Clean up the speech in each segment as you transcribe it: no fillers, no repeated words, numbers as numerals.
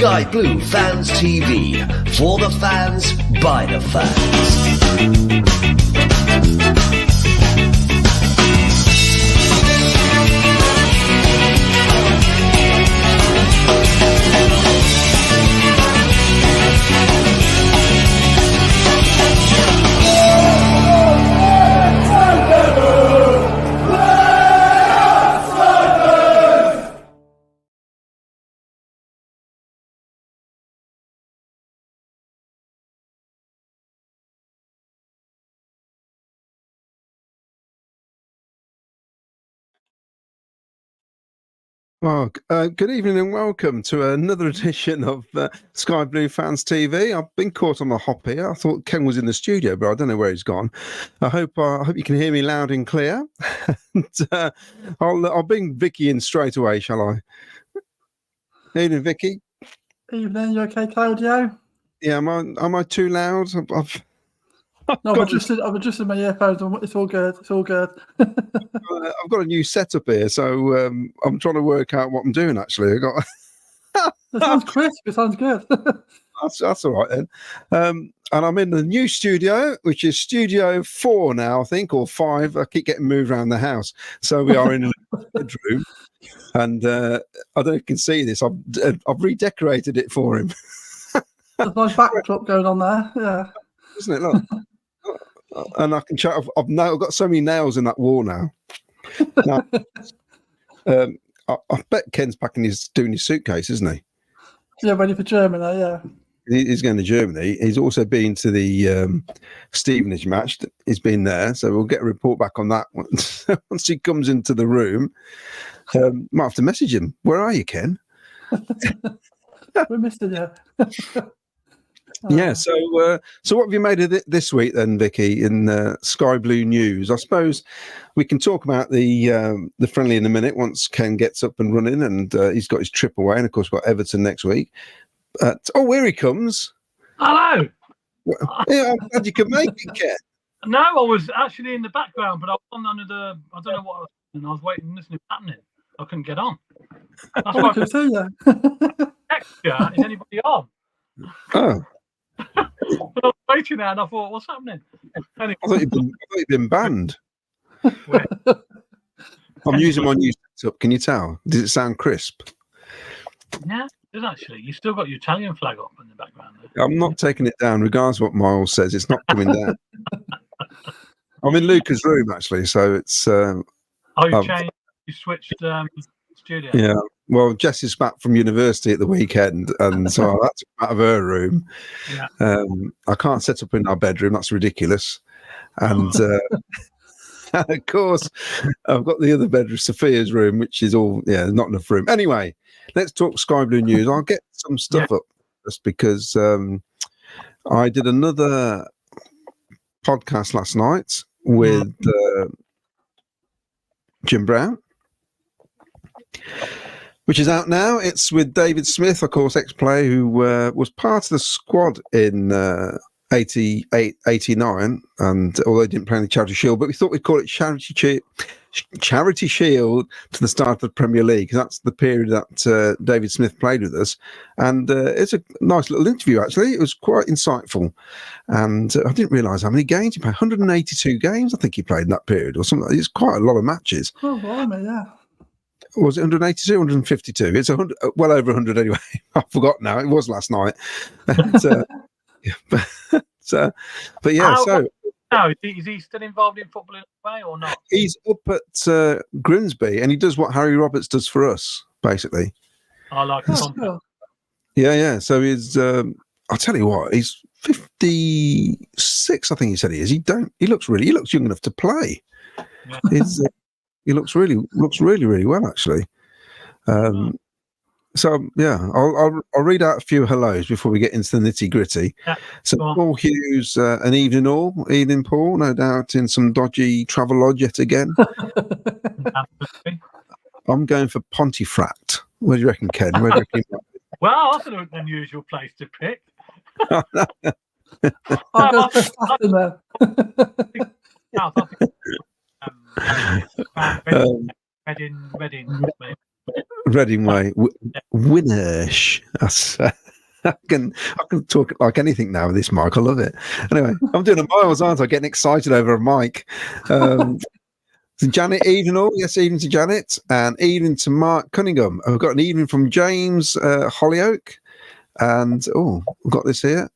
Sky Blue Fans TV. For the fans, by the fans. Well, good evening and welcome to another edition of Sky Blue Fans TV. I've been caught on the hop here. I thought Ken was in the studio, but I don't know where he's gone. I hope you can hear me loud and clear. And, I'll bring Vicky in straight away, shall I? Evening, Vicky. Evening. You okay, Claudio? Yeah, am I too loud? No, I'm adjusting my earphones. It's all good. It's all good. I've got a new setup here, so I'm trying to work out what I'm doing. Actually, It sounds crisp. It sounds good. that's all right then. And I'm in the new studio, which is Studio 4 now, I think, or 5. I keep getting moved around the house, so we are in a bedroom. And I don't know if you can see this. I've redecorated it for him. There's a nice backdrop going on there. Yeah, Isn't it? Look. And I can check. I've got so many nails in that wall now. I bet Ken's doing his suitcase, isn't he? Yeah, ready for Germany. Yeah, he's going to Germany. He's also been to the Stevenage match. He's been there, so we'll get a report back on that once he comes into the room. Might have to message him. Where are you, Ken? we missed it. Yeah. Yeah, so what have you made of it this week then, Vicky, in Sky Blue News? I suppose we can talk about the friendly in a minute once Ken gets up and running, and he's got his trip away, and of course we've got Everton next week. Here he comes. Hello. Yeah, I'm glad you could make it, Ken. No, I was actually in the background, but I was on under the, I don't know what I was doing. I was waiting, listening, happening. I couldn't get on. That's why I could see you. Extra, is anybody on? Oh. But I was waiting there and I thought, what's happening? Anyway. I thought you'd been banned. I'm using my new setup. Can you tell? Does it sound crisp? Yeah, it is actually. You still got your Italian flag up in the background there. I'm not taking it down, regardless of what Myles says. It's not coming down. I'm in Luca's room, actually, so it's... you changed, you switched studio? Yeah. Well, Jess is back from university at the weekend, and so I had to come out of her room. Yeah. I can't set up in our bedroom. That's ridiculous. And of course, I've got the other bedroom, Sophia's room, which is all, not enough room. Anyway, let's talk Sky Blue News. I'll get some stuff up just because I did another podcast last night with Jim Brown, which is out now. It's with David Smith, of course, ex-player who was part of the squad in 88, 89, and although he didn't play in the Charity Shield, but we thought we'd call it Charity Shield to the start of the Premier League, because that's the period that David Smith played with us. And it's a nice little interview, actually. It was quite insightful. And I didn't realise how many games he played. 182 games, I think he played in that period, or something. It's quite a lot of matches. Oh, blimey, yeah. Was it 182, 152? It's 100, well over 100 anyway. I forgot now. It was last night. But yeah, is he still involved in football in a way or not? He's up at Grimsby, and he does what Harry Roberts does for us, basically. I like it. Yeah. So he's, I'll tell you what, he's 56, I think he said he is. He looks young enough to play. Yeah. He looks really well, actually. So yeah, I'll read out a few hellos before we get into the nitty gritty. Yeah, so Paul Hughes, an evening all, evening Paul, no doubt in some dodgy travel lodge yet again. I'm going for Pontefract. What do you reckon, Ken? Where do you reckon? Well, that's an unusual place to pick. Reading Way. Winnersh. I can talk like anything now with this mic. I love it. Anyway, I'm doing a Myles, aren't I? Getting excited over a mic. So Janet, evening all. Yes, evening to Janet, and evening to Mark Cunningham. I've got an evening from James Hollyoak, and we've got this here.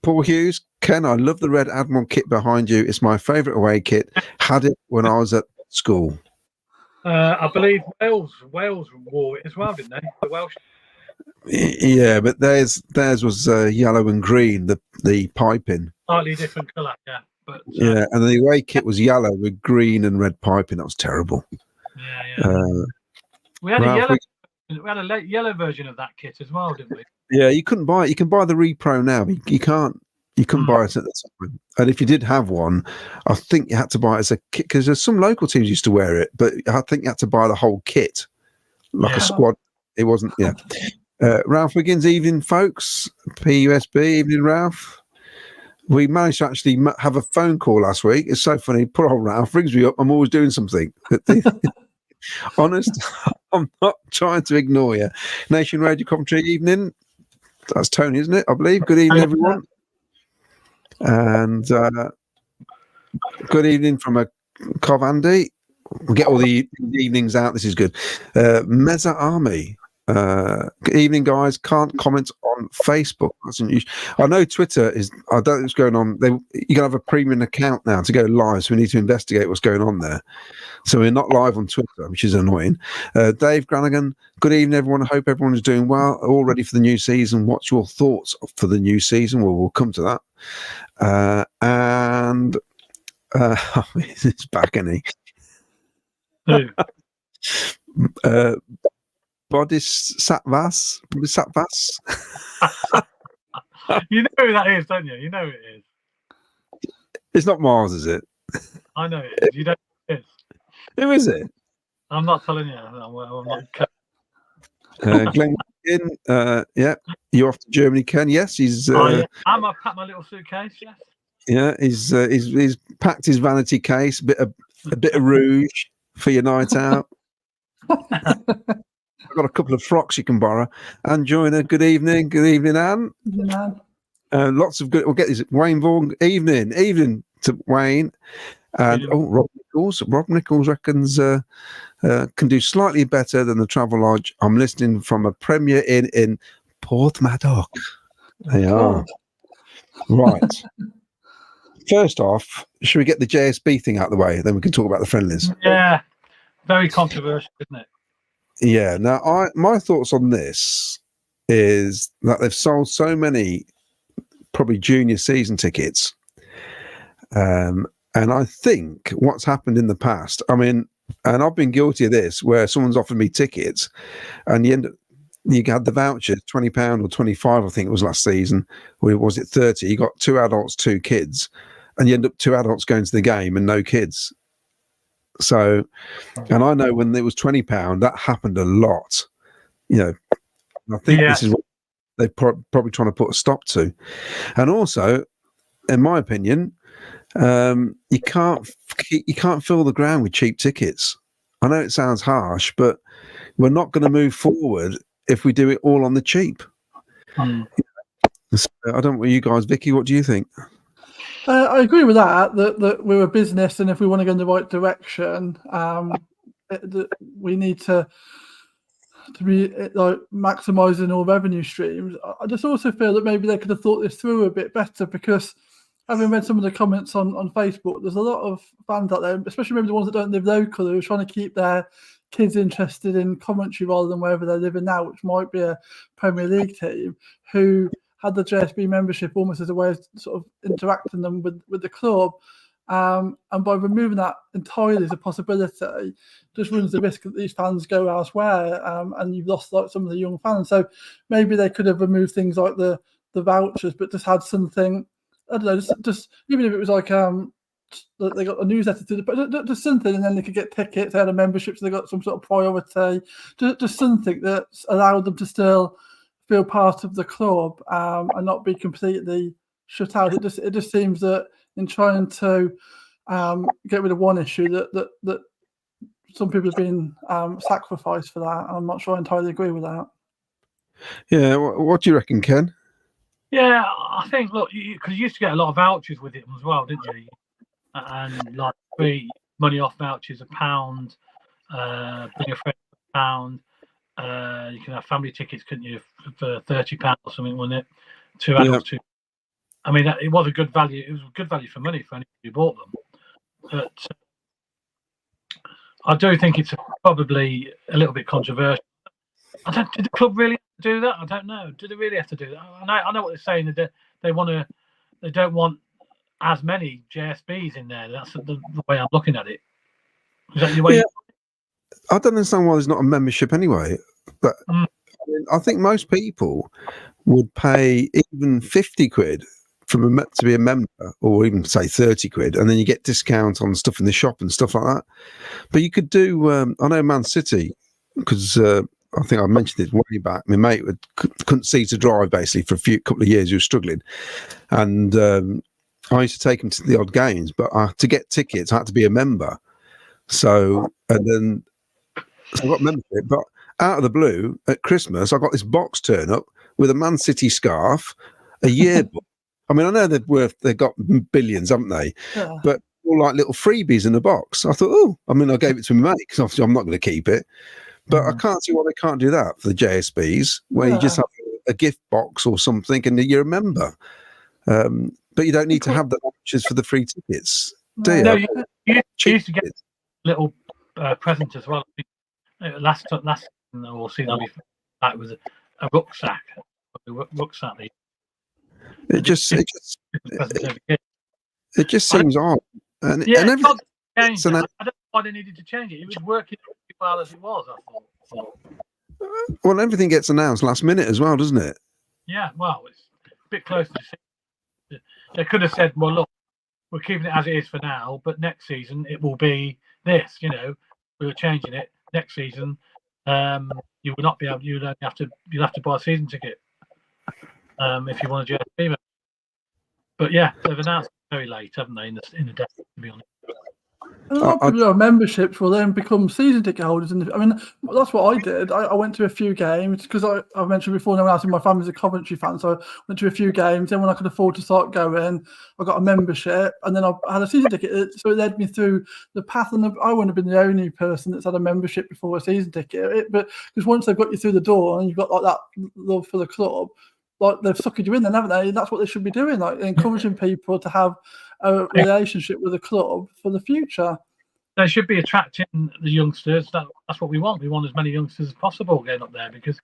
Paul Hughes, Ken, I love the Red Admiral kit behind you. It's my favourite away kit. Had it when I was at school. I believe Wales wore it as well, didn't they? The Welsh. Yeah, but theirs was yellow and green. The piping. Slightly different colour, yeah. But yeah, and the away kit was yellow with green and red piping. That was terrible. Yeah. We had a yellow version of that kit as well, didn't we? Yeah, you couldn't buy it. You can buy the Repro now. You couldn't buy it at the time. And if you did have one, I think you had to buy it as a kit because there's some local teams used to wear it, but I think you had to buy the whole kit, like a squad. It wasn't. Yeah. Ralph Wiggins, evening, folks. PUSB, evening, Ralph. We managed to actually have a phone call last week. It's so funny. Poor old Ralph rings me up. I'm always doing something. Honest, I'm not trying to ignore you. Nation Radio Coventry, evening. That's Tony, isn't it? I believe. Good evening, everyone. And good evening from a Cov Andy. We'll get all the evenings out. This is good. Meza Army. Good evening, guys. Can't comment on Facebook. That's unusual. I know Twitter is. I don't know what's going on. You can have a premium account now to go live, so we need to investigate what's going on there. So we're not live on Twitter, which is annoying. Dave Granigan. Good evening, everyone. I hope everyone is doing well. All ready for the new season. What's your thoughts for the new season? Well, we'll come to that. And it's back, isn't he? Bodhisattvas. You know who that is, don't you? You know who it is. It's not Mars, is it? I know it is. You don't know who it is. Who is it? I'm not telling you. I'm not. Glenn, yeah, you off to Germany, Ken? Yes, he's. I've packed my little suitcase. Yes. Yeah, he's packed his vanity case, a bit of rouge for your night out. I've got a couple of frocks you can borrow. Anne Joyner, good evening, Anne. Lots of good. We'll get this. Wayne Vaughan, evening to Wayne, and Rob Nichols reckons can do slightly better than the Travelodge. I'm listening from a Premier Inn in Porthmadog. They are right. First off, should we get the JSB thing out of the way? Then we can talk about the friendlies. Yeah, very controversial, isn't it? Yeah. Now, my thoughts on this is that they've sold so many probably junior season tickets, and I think what's happened in the past. I mean, and I've been guilty of this, where someone's offered me tickets, and you had the vouchers, £20 or 25, I think it was last season. Or was it 30? You got 2 adults, 2 kids, and you end up 2 adults going to the game and no kids. So, and I know when it was £20, that happened a lot. I think this is what they're probably trying to put a stop to. And also, in my opinion, you can't fill the ground with cheap tickets. I know it sounds harsh, but we're not going to move forward if we do it all on the cheap. I don't know what you guys, Vicky, what do you think? I agree with that we're a business, and if we want to go in the right direction, we need to be like maximising all revenue streams. I just also feel that maybe they could have thought this through a bit better, because having read some of the comments on Facebook, there's a lot of fans out there, especially maybe the ones that don't live local, who are trying to keep their kids interested in Coventry rather than wherever they're living now, which might be a Premier League team, who had the JSB membership almost as a way of sort of interacting them with the club. And by removing that entirely as a possibility, just runs the risk that these fans go elsewhere, and you've lost like some of the young fans. So maybe they could have removed things like the vouchers, but just had something, I don't know, just even if it was like they got a newsletter to but just something, and then they could get tickets. They had a membership, so they got some sort of priority. Just something that allowed them to still feel part of the club, and not be completely shut out. It just seems that in trying to get rid of one issue, that some people have been sacrificed for that. I'm not sure I entirely agree with that. Yeah, what do you reckon, Ken? Yeah, I think, look, because you used to get a lot of vouchers with it as well, didn't you? And like free money off vouchers, £1, bring a friend £1. You can have family tickets, couldn't you, for £30 or something, wasn't it? 2 adults, two. I mean, it was a good value. It was a good value for money for anybody who bought them. But I do think it's probably a little bit controversial. Did the club really have to do that? I don't know. Do they really have to do that? I know what they're saying. That they don't want as many JSBs in there. That's the way I'm looking at it. Is that your way? Yeah. I don't understand why there's not a membership anyway. But I think most people would pay even 50 quid to be a member, or even say 30 quid, and then you get discount on stuff in the shop and stuff like that. But you could do, I know Man City, because I think I mentioned it way back. My mate couldn't see to drive basically for a couple of years. He was struggling, and I used to take him to the odd games. But to get tickets, I had to be a member. So I got membership. But out of the blue, at Christmas, I got this box turn up with a Man City scarf, a yearbook. I mean, I know they've got billions, haven't they? Yeah. But all like little freebies in a box. I thought, I gave it to my mate because obviously I'm not going to keep it. But I can't see why they can't do that for the JSBs, where you just have a gift box or something and you're a member. But you don't need to have the vouchers for the free tickets, do you? No, you used to get little presents as well. Last season, that was a rucksack. It just seems odd. And everything. I don't know why they needed to change it. It was working as well as it was, I thought. Well, everything gets announced last minute as well, doesn't it? Yeah, well, it's a bit close to. They could have said, "Well, look, we're keeping it as it is for now, but next season it will be this." We were changing it next season. You will not be able. You'll have to buy a season ticket if you want to JSB. But yeah, they've announced it very late, haven't they? In the day, to be honest. A lot of people who have memberships will then become season ticket holders. And I mean, that's what I did. I went to a few games because I mentioned before, no one else in my family is a Coventry fan. So I went to a few games. Then when I could afford to start going, I got a membership and then I had a season ticket. So it led me through the path. And I wouldn't have been the only person that's had a membership before a season ticket. But because once they've got you through the door and you've got like that love for the club, like they've suckered you in then, haven't they? And that's what they should be doing, like encouraging people to have a relationship with the club for the future. They should be attracting the youngsters. That's what we want. We want as many youngsters as possible getting up there because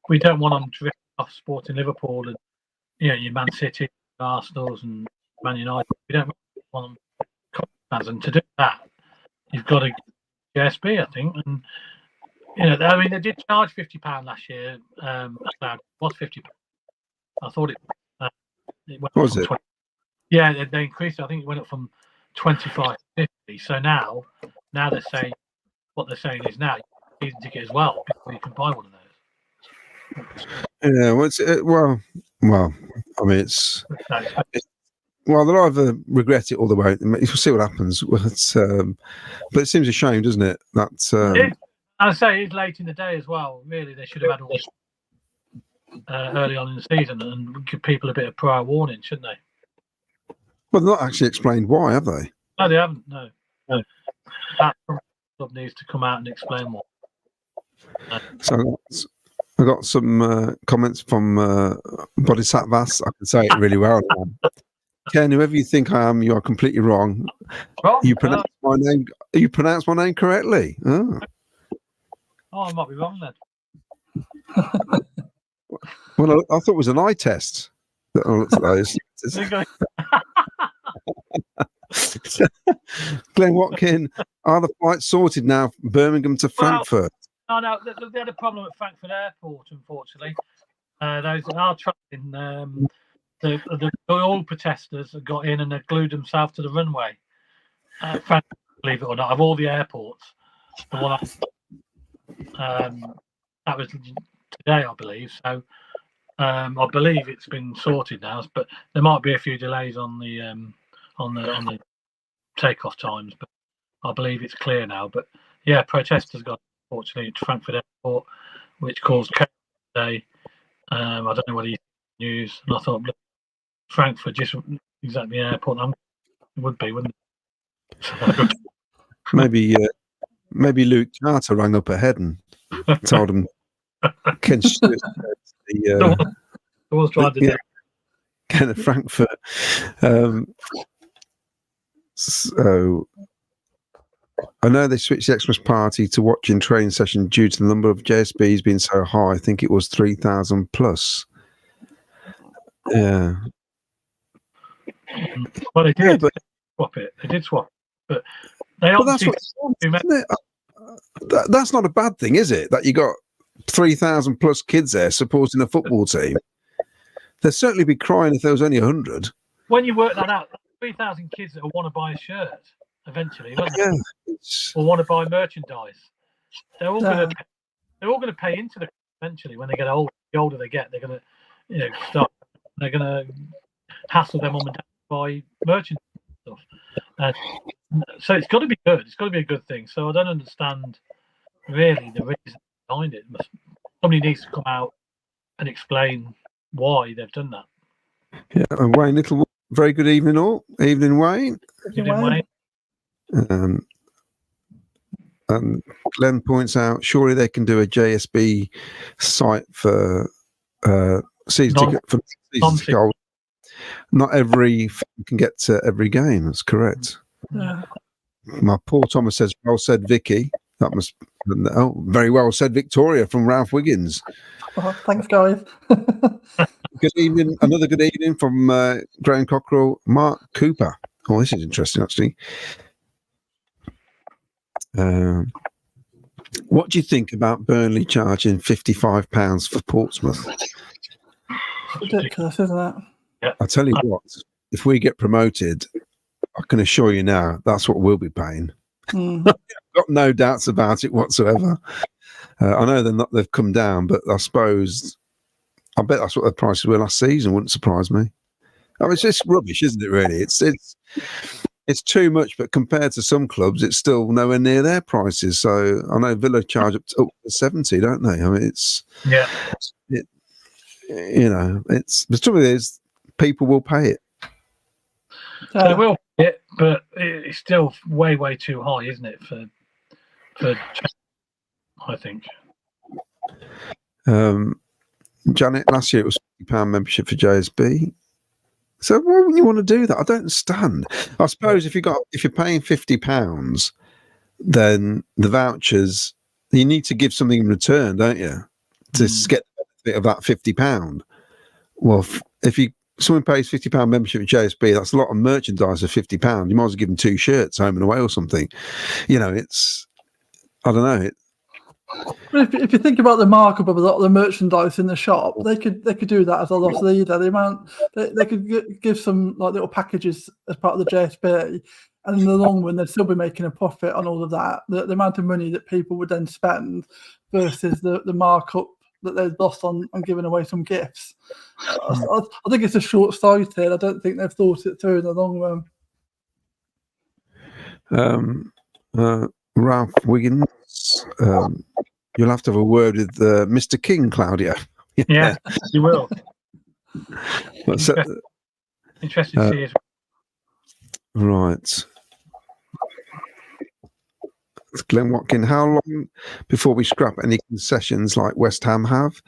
we don't want them to rip off Sporting Liverpool and your Man City, Arsenal's and Man United. We don't want them fans, and to do that, you've got to get JSB, I think. And I mean, they did charge £50 last year. It was £50. I thought it went was it? 20. Yeah, they increased it. I think it went up from 25 to 50. So now they're saying what they're saying is now season ticket as well before you can buy one of those. Yeah, well, I mean, they'll either regret it all the way. We'll see what happens. But it seems a shame, doesn't it? I say it's late in the day as well. Really, they should have had all this early on in the season and give people a bit of prior warning, shouldn't they? Well, they're not actually explained why, have they? No, they haven't. No. That club needs to come out and explain more. So I got some comments from Bodhisattvas. I can say it really well now. Ken, whoever you think I am, you are completely wrong. You pronounce my name. You pronounce my name correctly. Oh, I might be wrong then. Well, I thought it was an eye test. I looked at those. Glenn Watkin, are the flights sorted now from Birmingham to Frankfurt? No, they had a problem at Frankfurt Airport, unfortunately. Those are travelling. The oil protesters got in and they glued themselves to the runway. Frankfurt, believe it or not, of all the airports, the one that was today, I believe. So I believe it's been sorted now, but there might be a few delays on the takeoff times. But I believe it's clear now. But protesters got unfortunately to Frankfurt Airport, which caused chaos today. I don't know whether you news, and I thought Frankfurt just exactly the airport. It would be, wouldn't it? Maybe Luke Carter rang up ahead and told him Ken Stewart was trying to do. Ken of Frankfurt. So I know they switched the Xmas party to watching training session due to the number of JSBs being so high. I think it was 3,000 plus. Yeah. Well, they did swap it. They did swap, but they obviously. That's not a bad thing, is it? That you got 3,000 plus kids there supporting a football team. They'd certainly be crying if there was only 100. When you work that out, 3,000 kids that will want to buy a shirt eventually, won't they? Or want to buy merchandise. They're all going to pay into the eventually when they get older. The older they get, they're going to start. They're going to hassle their mum and dad to buy merchandise and stuff. So it's got to be good. It's got to be a good thing. So I don't understand really the reason behind it. Somebody needs to come out and explain why they've done that. Yeah, and Wayne Little, very good evening all. Evening, Wayne. Good evening, Wayne. And Glenn points out, surely they can do a JSB site for season ticket for season ticket. Not every fan can get to every game. That's correct. Yeah. My poor Thomas says, well said, Vicky. That must. Very well said, Victoria from Ralph Wiggins. Oh, thanks, guys. Good evening. Another good evening from Graham Cockrell, Mark Cooper. Oh, this is interesting, actually. What do you think about Burnley charging £55 for Portsmouth? Ridiculous, isn't it? Yeah. I tell you what, if we get promoted, I can assure you now that's what we'll be paying. I've got no doubts about it whatsoever. I know they've come down, but I bet that's what the prices were last season. Wouldn't surprise me. I mean, it's just rubbish, isn't it? Really, it's too much. But compared to some clubs, it's still nowhere near their prices. So I know Villa charge up to 70, don't they? I mean, the trouble is, people will pay it. They will pay it, but it's still way, way too high, isn't it? For I think. Janet, last year it was £50 membership for JSB. So why wouldn't you want to do that? I don't understand. I suppose if you're paying £50, then the vouchers, you need to give something in return, don't you? To get the benefit of that £50. Well, if someone pays £50 membership at JSB, that's a lot of merchandise of £50. You might as well give them 2 shirts home and away or something. I don't know. If you think about the markup of a lot of the merchandise in the shop, they could do that as a loss leader. The amount they could give some like little packages as part of the JSB, and in the long run, they'd still be making a profit on all of that. The amount of money that people would then spend versus the markup that they've lost on giving away some gifts. I think it's a short-sighted. I don't think they've thought it through in the long run. Ralph Wiggins, you'll have to have a word with Mr. King, Claudio. Yeah, you will. Interested to see it. Right. Glenn Watkin, how long before we scrap any concessions like West Ham have,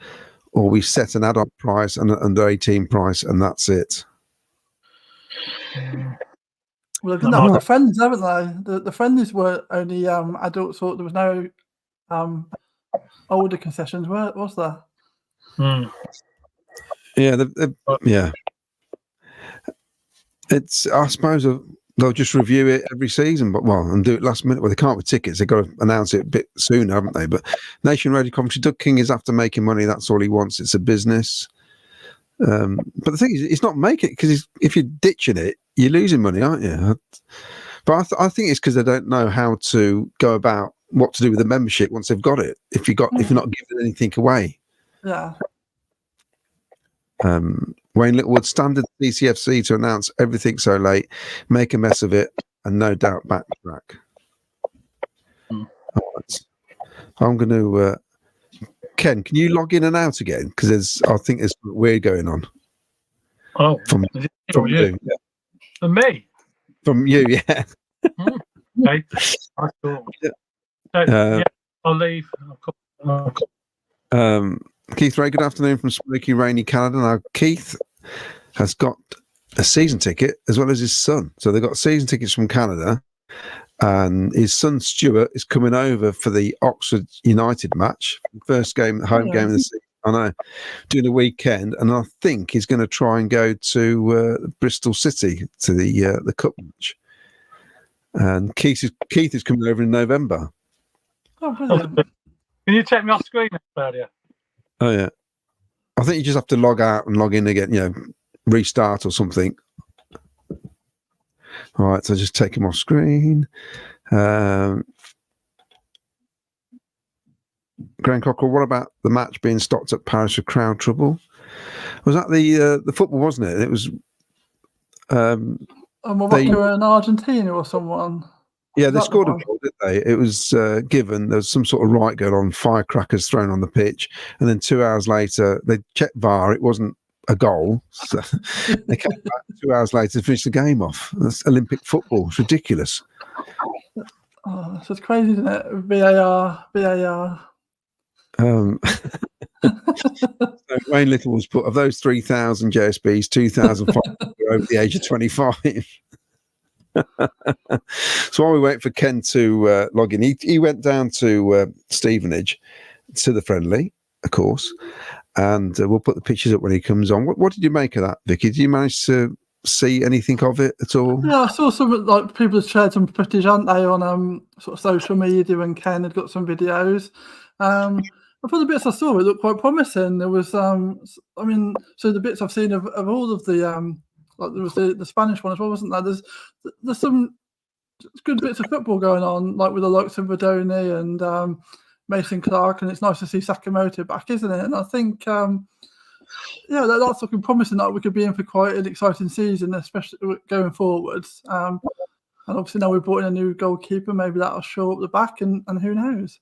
or we set an adult price and an under 18 price and that's it? Well, they've done that with the friends, haven't they? The friendlies were only adults, so there was no older concessions, was there? Yeah, yeah. It's, I suppose they'll just review it every season, and do it last minute. Well, they can't with tickets. They've got to announce it a bit sooner, haven't they? But Nation Radio Coventry, Doug King is after making money. That's all he wants. It's a business. But the thing is, he's not making it because if you're ditching it, you're losing money, aren't you? But I think it's because they don't know how to go about what to do with the membership once they've got it. If you're not giving anything away. Yeah. Wayne Littlewood, standard DCFC to announce everything so late, make a mess of it, and no doubt backtrack. I'm going to. Ken, can you log in and out again? Because I think there's something weird going on. Oh, from is it from you? you, yeah. From me? From you, yeah. Okay. I thought. Yeah. So, yeah, I'll leave. Keith Ray, good afternoon from smoky, rainy Canada. Now, Keith has got a season ticket as well as his son. So they've got season tickets from Canada, and his son Stuart is coming over for the Oxford United match, first game, home game of the season. I know, during the weekend, and I think he's going to try and go to Bristol City to the cup match. And Keith is coming over in November. Oh, brilliant. Can you take me off screen, Claudio? Oh yeah, I think you just have to log out and log in again. Restart or something. All right, so just take him off screen. Graham Cockrell, what about the match being stopped at Paris for crowd trouble? Was that the football, wasn't it? It was. Morocco and Argentina or someone. Yeah, they scored a goal, didn't they? It was given. There was some sort of riot going on, firecrackers thrown on the pitch, and then 2 hours later, they checked VAR. It wasn't a goal. So they came back 2 hours later to finish the game off. That's Olympic football. It's ridiculous. Oh, it's just crazy, isn't it? VAR. So Wayne Little was put, of those 3,000 JSBs, 2,500 were over the age of 25. So while we wait for Ken to log in, he went down to Stevenage to the friendly, of course, and we'll put the pictures up when he comes on. What did you make of that, Vicky? Did you manage to see anything of it at all? Yeah, I saw some people had shared some footage, hadn't they, on sort of social media, and Ken had got some videos. I thought the bits I saw, it looked quite promising. There was, so the bits I've seen of all of the, there was the Spanish one as well, wasn't there? There's some good bits of football going on, like with the likes of Vadoni and Mason Clark, and it's nice to see Sakamoto back, isn't it? And I think, that's looking promising. That we could be in for quite an exciting season, especially going forwards. And obviously now we've brought in a new goalkeeper. Maybe that'll show up the back, and who knows?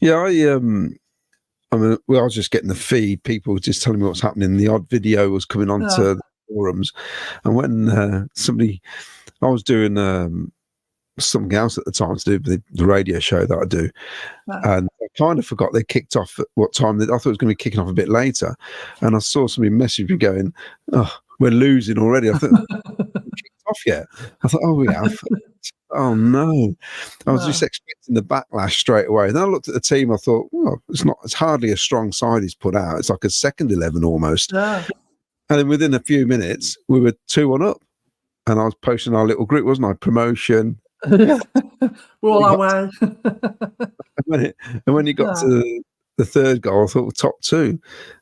Yeah, I was just getting the feed. People were just telling me what's happening. The odd video was coming onto the forums, and when I was doing something else at the time to do with the radio show that I do, and I kind of forgot they kicked off at what time. I thought it was going to be kicking off a bit later, and I saw somebody message me going, "Oh, we're losing already." I thought, kicked off yet? I thought, "Oh, we have." Oh no! I was just expecting the backlash straight away. Then I looked at the team. I thought, "Well, it's hardly a strong side he's put out. It's like a second 11 almost." Yeah. And then within a few minutes, we were 2-1 up, and I was posting our little group, wasn't I? Promotion. We're all our way. And when you got to the third goal, I thought, well, top two.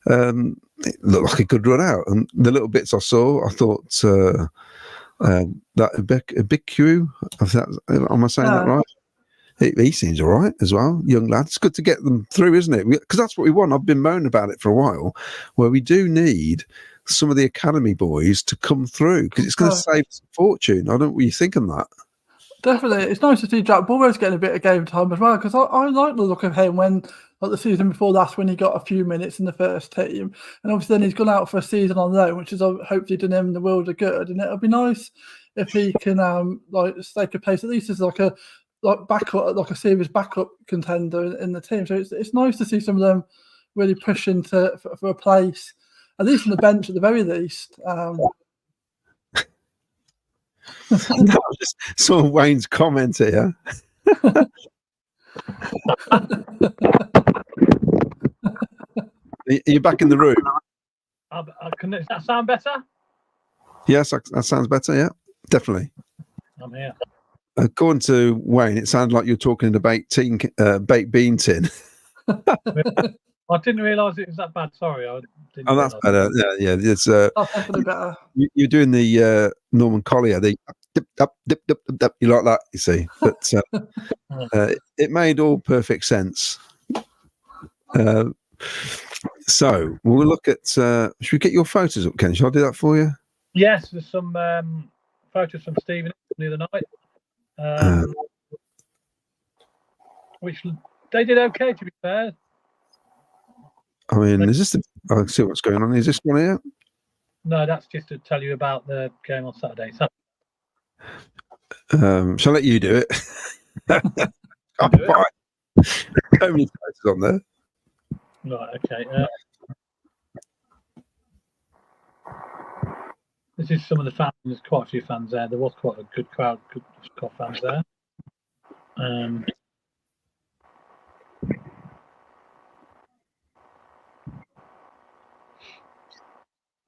It looked like a good run out, and the little bits I saw, I thought. That a big Q, am I saying that right? He seems all right as well, young lad. It's good to get them through, isn't it? Because that's what we want. I've been moaning about it for a while, where we do need some of the academy boys to come through, because it's going to save some fortune. I don't know what you think on that. Definitely, it's nice to see Jack Burrows getting a bit of game time as well, because I like the look of him when, like the season before last, when he got a few minutes in the first team, and obviously then he's gone out for a season on loan, which has hopefully done him the world of good. And it'll be nice if he can stake a place at least as like backup, like a serious backup contender in the team. So it's nice to see some of them really pushing for a place, at least on the bench at the very least. I just saw Wayne's comment here. Are you back in the room? Does that sound better? Yes, that sounds better. Yeah, definitely. I'm here. According to Wayne, it sounded like you're talking in a baked bean tin. I didn't realise it was that bad. Sorry, I didn't. Oh, that's better. Yeah. It's definitely better. You're doing the Norman Collier. The dip, dip, dip, dip, dip. You like that, you see? But it made all perfect sense. So we'll look at. Should we get your photos up, Ken? Shall I do that for you? Yes, there's some photos from Stevenage the other night, which they did okay, to be fair. I mean, is this? I see what's going on. Is this one here? No, that's just to tell you about the game on Saturday. So, Shall I let you do it? Oh, do it. fine. So many places on there. Right, okay. This is some of the fans. There's quite a few fans there. There was quite a good crowd, good fans there.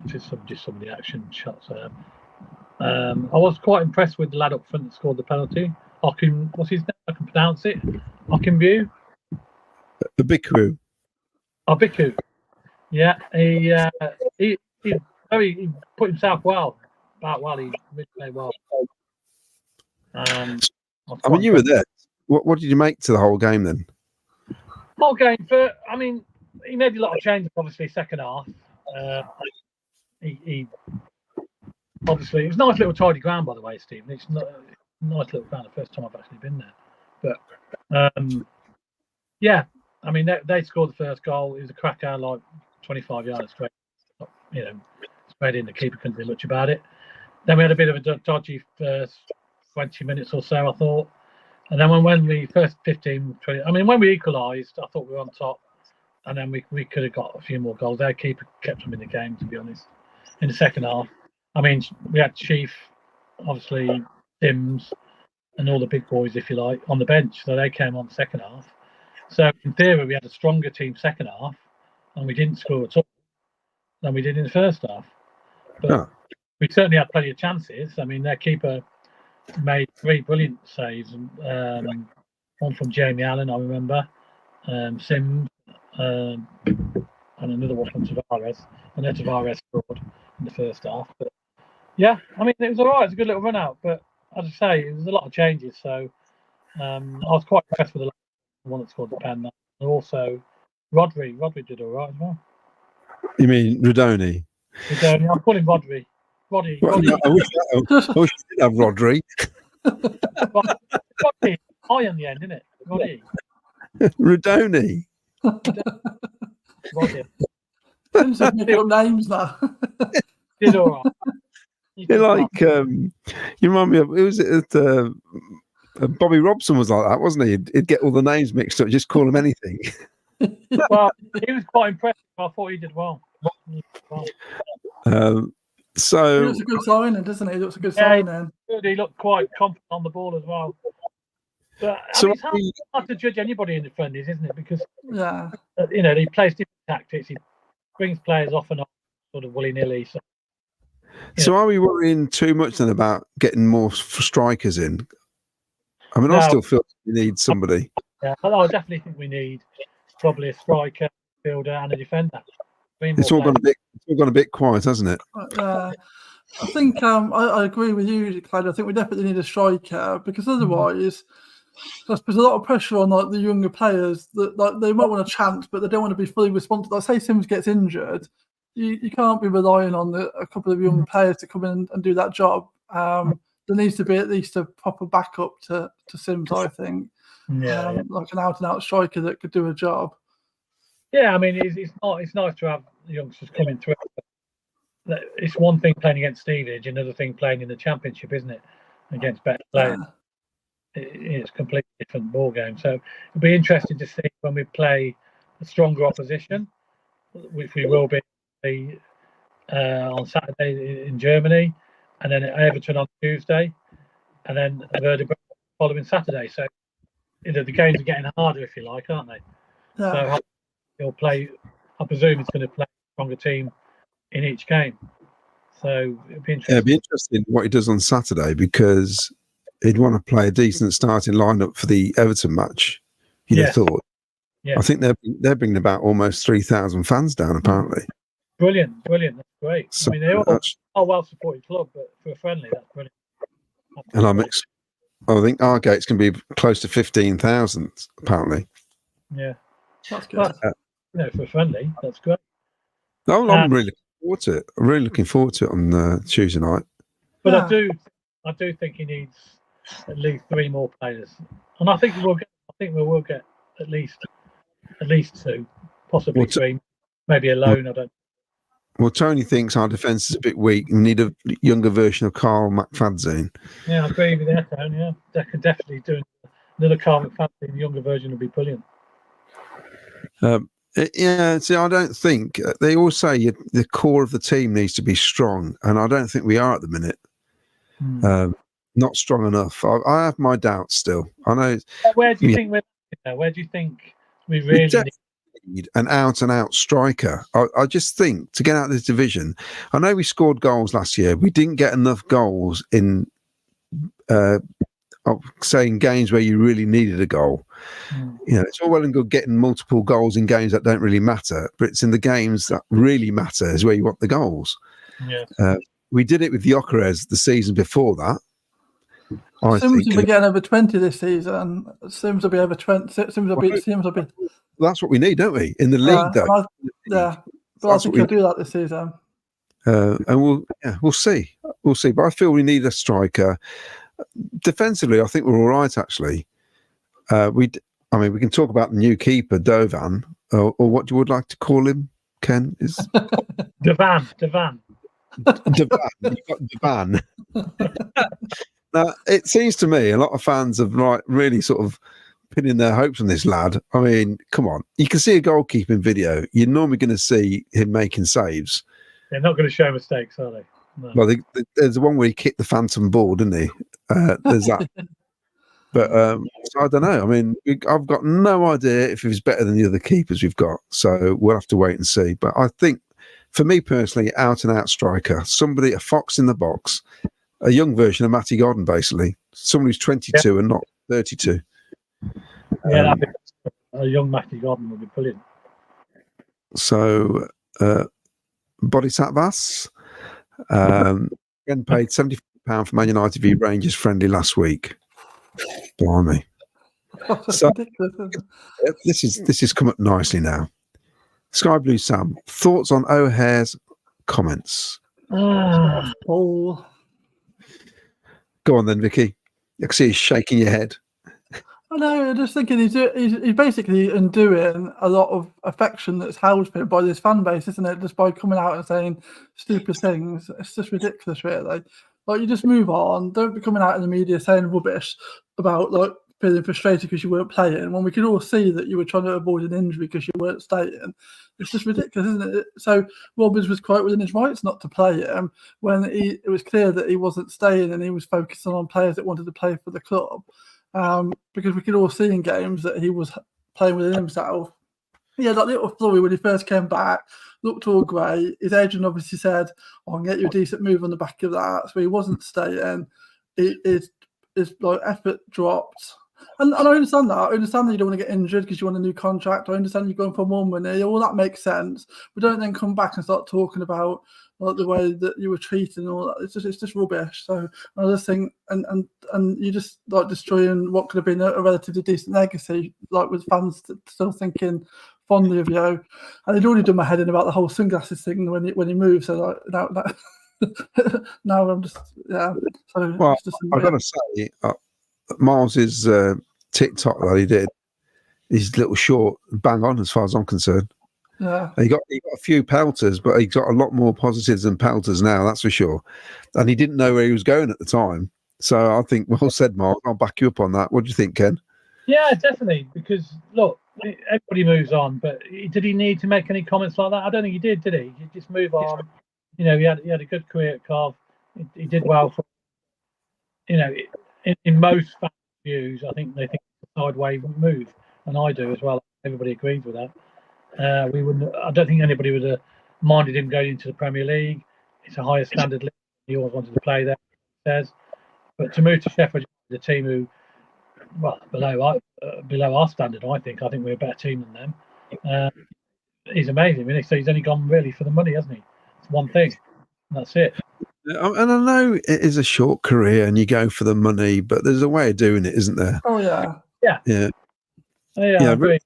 Just some of the action shots there. I was quite impressed with the lad up front that scored the penalty. What's his name? I can pronounce it. Okinview. The big crew. Biku. Yeah, he put himself well. He really played well. I mean, you were there. What did you make to the whole game then? Whole game, he made a lot of changes. Obviously, second half. He obviously it was a nice little tidy ground, by the way, Stephen. It's not a nice little ground. The first time I've actually been there, but yeah, I mean they scored the first goal. It was a cracker, like 25 yards straight. Straight in. The keeper couldn't do much about it. Then we had a bit of a dodgy first 20 minutes or so, I thought. And then when we first 15, 20, when we equalised, I thought we were on top. And then we could have got a few more goals. Our keeper kept them in the game, to be honest. In the second half, we had Chief, obviously Sims, and all the big boys, if you like, on the bench. So they came on the second half. So in theory, we had a stronger team second half, and we didn't score at all than we did in the first half. But we certainly had plenty of chances. Their keeper made 3 brilliant saves. One from Jamie Allen, I remember. Sims, and another one from Tavares. And then Tavares scored in the first half. But yeah, it was all right. It was a good little run out. But as I say, it was a lot of changes. So I was quite impressed with the one that scored the pen. And also, Rodri did all right as well. You mean Rodoni? I'm calling Rodri. Rodri. No, I wish you did have Rodri. Rodri. I on the end, isn't it? Rodri. Rodoni. Rodri. Seems to make up names now. Did all right. You're like, you remind me of, who was it that Bobby Robson was like that, wasn't he? He'd get all the names mixed up, just call him anything. Well, he was quite impressive. I thought he did well. So it was a good signing, doesn't it? It was a good signing. He looked quite confident on the ball as well. But it's hard to judge anybody in the friendlies, isn't it? Because he plays different tactics. He brings players off and on, sort of willy-nilly. So are we worrying too much then about getting more strikers in? No, I still feel we need somebody. Yeah, I definitely think we need probably a striker, fielder, and a defender. It's all gone a bit quiet, hasn't it? I think I agree with you, Claudio. I think we definitely need a striker because otherwise, there's a lot of pressure on the younger players that they might want a chance, but they don't want to be fully responsible. Like, say Sims gets injured, you can't be relying on a couple of young players to come in and do that job. There needs to be at least a proper backup to Sims, I think. Like an out-and-out striker that could do a job. Yeah, it's nice to have the youngsters coming through. It's one thing playing against Stevenage, another thing playing in the Championship, isn't it? Against better players. It's a completely different ball game. So it'll be interesting to see when we play a stronger opposition, which we will be on Saturday in Germany, and then at Everton on Tuesday, and then Werder following Saturday. So the games are getting harder, if you like, aren't they? Yeah. So he'll play. I presume it's going to play a stronger team in each game. So it'll be interesting. Yeah, it'll be interesting what he does on Saturday because he'd want to play a decent starting lineup for the Everton match. You'd have thought. Yeah. I think they're bringing about almost 3,000 fans down. Apparently. Brilliant! That's great. So they're all well-supported club, but for a friendly, that's brilliant. I think our gates can be close to 15,000. Apparently. Yeah, that's good. For a friendly, that's great. No, I'm really looking forward to it. I'm really looking forward to it on Tuesday night. But I do think he needs at least 3 more players, and I think we will get at least two, possibly Well, three, maybe a loan. I don't. Well, Tony thinks our defence is a bit weak. We need a younger version of Carl McFadzean. Yeah, I agree with that, Tony. Yeah, they could definitely do another Carl McFadzean, the younger version would be brilliant. Yeah, see, I don't think they all say the core of the team needs to be strong, and I don't think we are at the minute. Not strong enough. I have my doubts still. I know. Where do you think where do you think we really need an out-and-out striker? I just think to get out of this division. I know we scored goals last year. We didn't get enough goals in, say, in games where you really needed a goal. You know, it's all well and good getting multiple goals in games that don't really matter, but it's in the games that really matter is where you want the goals. Yeah. We did it with Gyökeres the season before that. Sims will be getting over 20 this season. Sims will be over 20. Sims will be. That's what we need, don't we? In the league, though. But I think he'll do that this season. And we'll see. We'll see. But I feel we need a striker. Defensively, I think we're all right. Actually, we can talk about the new keeper, Dovan, or what you would like to call him, Ken. Is Devan. Devan. You've got Devan. Now, it seems to me a lot of fans have really sort of pinning their hopes on this lad. I mean, come on. You can see a goalkeeping video. You're normally going to see him making saves. They're not going to show mistakes, are they? No. Well, there's the one where he kicked the phantom ball, didn't he? There's that. But so I don't know. I mean, I've got no idea if he's better than the other keepers we've got. So we'll have to wait and see. But I think, for me personally, out-and-out striker, somebody, a fox in the box, a young version of Matty Gordon, basically. Someone who's 22 and not 32. Yeah, a young Matty Gordon would be brilliant. So, Bodhisattvas, again paid £75 for Man United v Rangers friendly last week. Blimey. So, this is come up nicely now. Sky Blue Sam, thoughts on O'Hare's comments? Oh. Go on then, Vicky. I can see you shaking your head. I know, I'm just thinking he's basically undoing a lot of affection that's held for him by this fan base, isn't it? Just by coming out and saying stupid things. It's just ridiculous, really. Like, you just move on. Don't be coming out in the media saying rubbish about, like, feeling frustrated because you weren't playing, when we could all see that you were trying to avoid an injury because you weren't staying. It's just ridiculous, isn't it? So Robbins was quite within his rights not to play him when it was clear that he wasn't staying and he was focusing on players that wanted to play for the club. Because we could all see in games that he was playing within himself. Yeah, that little flurry when he first came back looked all great. His agent obviously said, "I can get you a decent move on the back of that." So he wasn't staying. His like effort dropped. And I understand that. I understand that you don't want to get injured because you want a new contract. I understand you're going for more money. All that makes sense. But don't then come back and start talking about like the way that you were treated and all that. It's just rubbish. So I just think, and you just like destroying what could have been a relatively decent legacy, like with fans still thinking fondly of you. And he'd already done my head in about the whole sunglasses thing when he moved. So like now I'm just So well, I've got to say, Myles's TikTok that he did, his little short, bang on as far as I'm concerned. Yeah, he got a few pelters, but he got a lot more positives than pelters now, that's for sure. And he didn't know where he was going at the time. So I think, well said, Myles. I'll back you up on that. What do you think, Ken? Yeah, definitely. Because look, everybody moves on, but did he need to make any comments like that? I don't think he did he? He just move on. You know, he had a good career at Cov. He did well for, you know, in most fan views. I think they think it's a sideways move, and I do as well. Everybody agrees with that. We wouldn't. I don't think anybody would have minded him going into the Premier League. It's a higher standard league. He always wanted to play there. He says, but to move to Sheffield, the team who, well, below our standard, I think we're a better team than them. He's amazing. I mean, so he's only gone really for the money, hasn't he? It's one thing, and that's it. And I know it is a short career and you go for the money, but there's a way of doing it, isn't there? Oh, yeah. Yeah. I agree.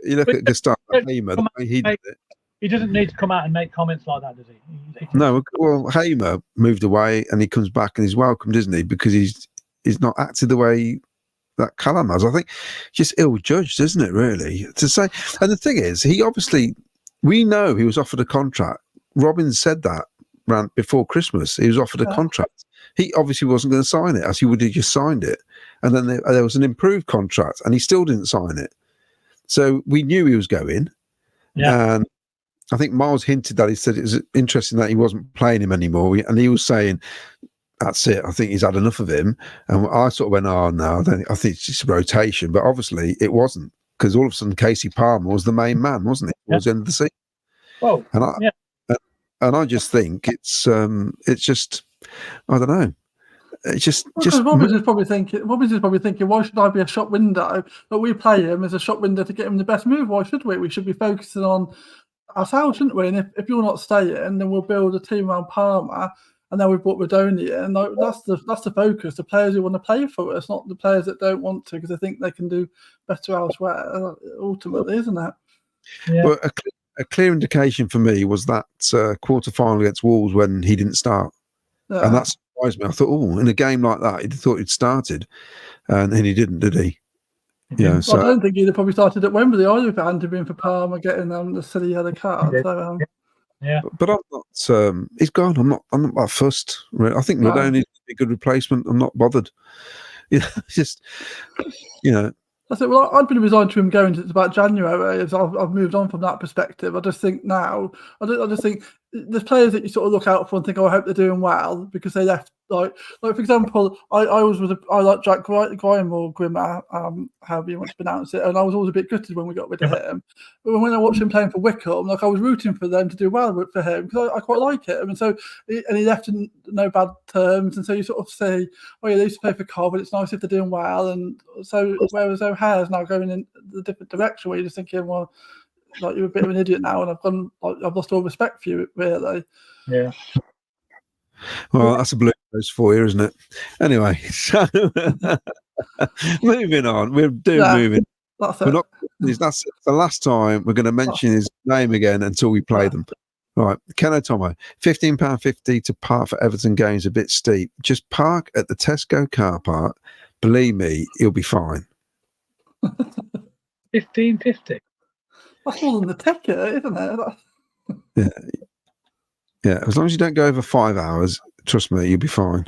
You look at Gustavo Hamer, the way he did it. He doesn't need to come out and make comments like that, does he? No, well, Hamer moved away and he comes back and he's welcomed, isn't he? Because he's not acted the way that Callum has. I think just ill-judged, isn't it, really? To say, and the thing is, we know he was offered a contract. Robin said that before Christmas. He was offered a contract. He obviously wasn't going to sign it, as he would have just signed it. And then there was an improved contract, and he still didn't sign it. So we knew he was going. Yeah. And I think Myles hinted that. He said it was interesting that he wasn't playing him anymore. And he was saying, that's it. I think he's had enough of him. And I sort of went, oh, no, I think it's just a rotation. But obviously it wasn't, because all of a sudden Casey Palmer was the main man, wasn't it? Towards the end of the season. Well, and I just think it's just, I don't know. It's just Robbins is probably thinking, why should I be a shop window? But we play him as a shop window to get him the best move. Why should we? We should be focusing on ourselves, shouldn't we? And if you're not staying, then we'll build a team around Palmer. And then we brought Rodoni in. Like, that's the focus. The players who want to play for us, not the players that don't want to because they think they can do better elsewhere. Ultimately, isn't it? Yeah. Well, a clear indication for me was that quarter final against Wolves when he didn't start, and that surprised me. I thought, oh, in a game like that, he'd thought he'd started, and he didn't, did he? Yeah. So I don't think he'd have probably started at Wembley either if it hadn't been for Palmer getting the silly yellow card. So, yeah, but I'm not. He's gone. I'm not that fussed. I think Rodoni is a good replacement. I'm not bothered. Just That's it. Well, I'd been resigned to him going since about January. As I've moved on from that perspective. I just think now, I just think there's players that you sort of look out for and think, oh, I hope they're doing well because they left. Like for example, I like Jack Grime or Grimmer, however you want to pronounce it, and I was always a bit gutted when we got rid of him. But when I watched him playing for Wickham, I was rooting for them to do well for him because I quite like him, and so he left in no bad terms, and so you sort of say, oh yeah, they used to play for Cov, but it's nice if they're doing well, and so whereas O'Hare's now going in the different direction where you're just thinking, well, like you're a bit of an idiot now, and I've lost all respect for you, really. Yeah. Well, that's a blue post for you, isn't it? Anyway, so moving on. We're moving. That's it. That's the last time we're going to mention his name again until we play them. Right, Ken O'Tomo, £15.50 to park for Everton games, a bit steep. Just park at the Tesco car park. Believe me, he'll be fine. £15.50. That's more than the ticket, isn't it? Yeah, as long as you don't go over 5 hours, trust me, you'll be fine.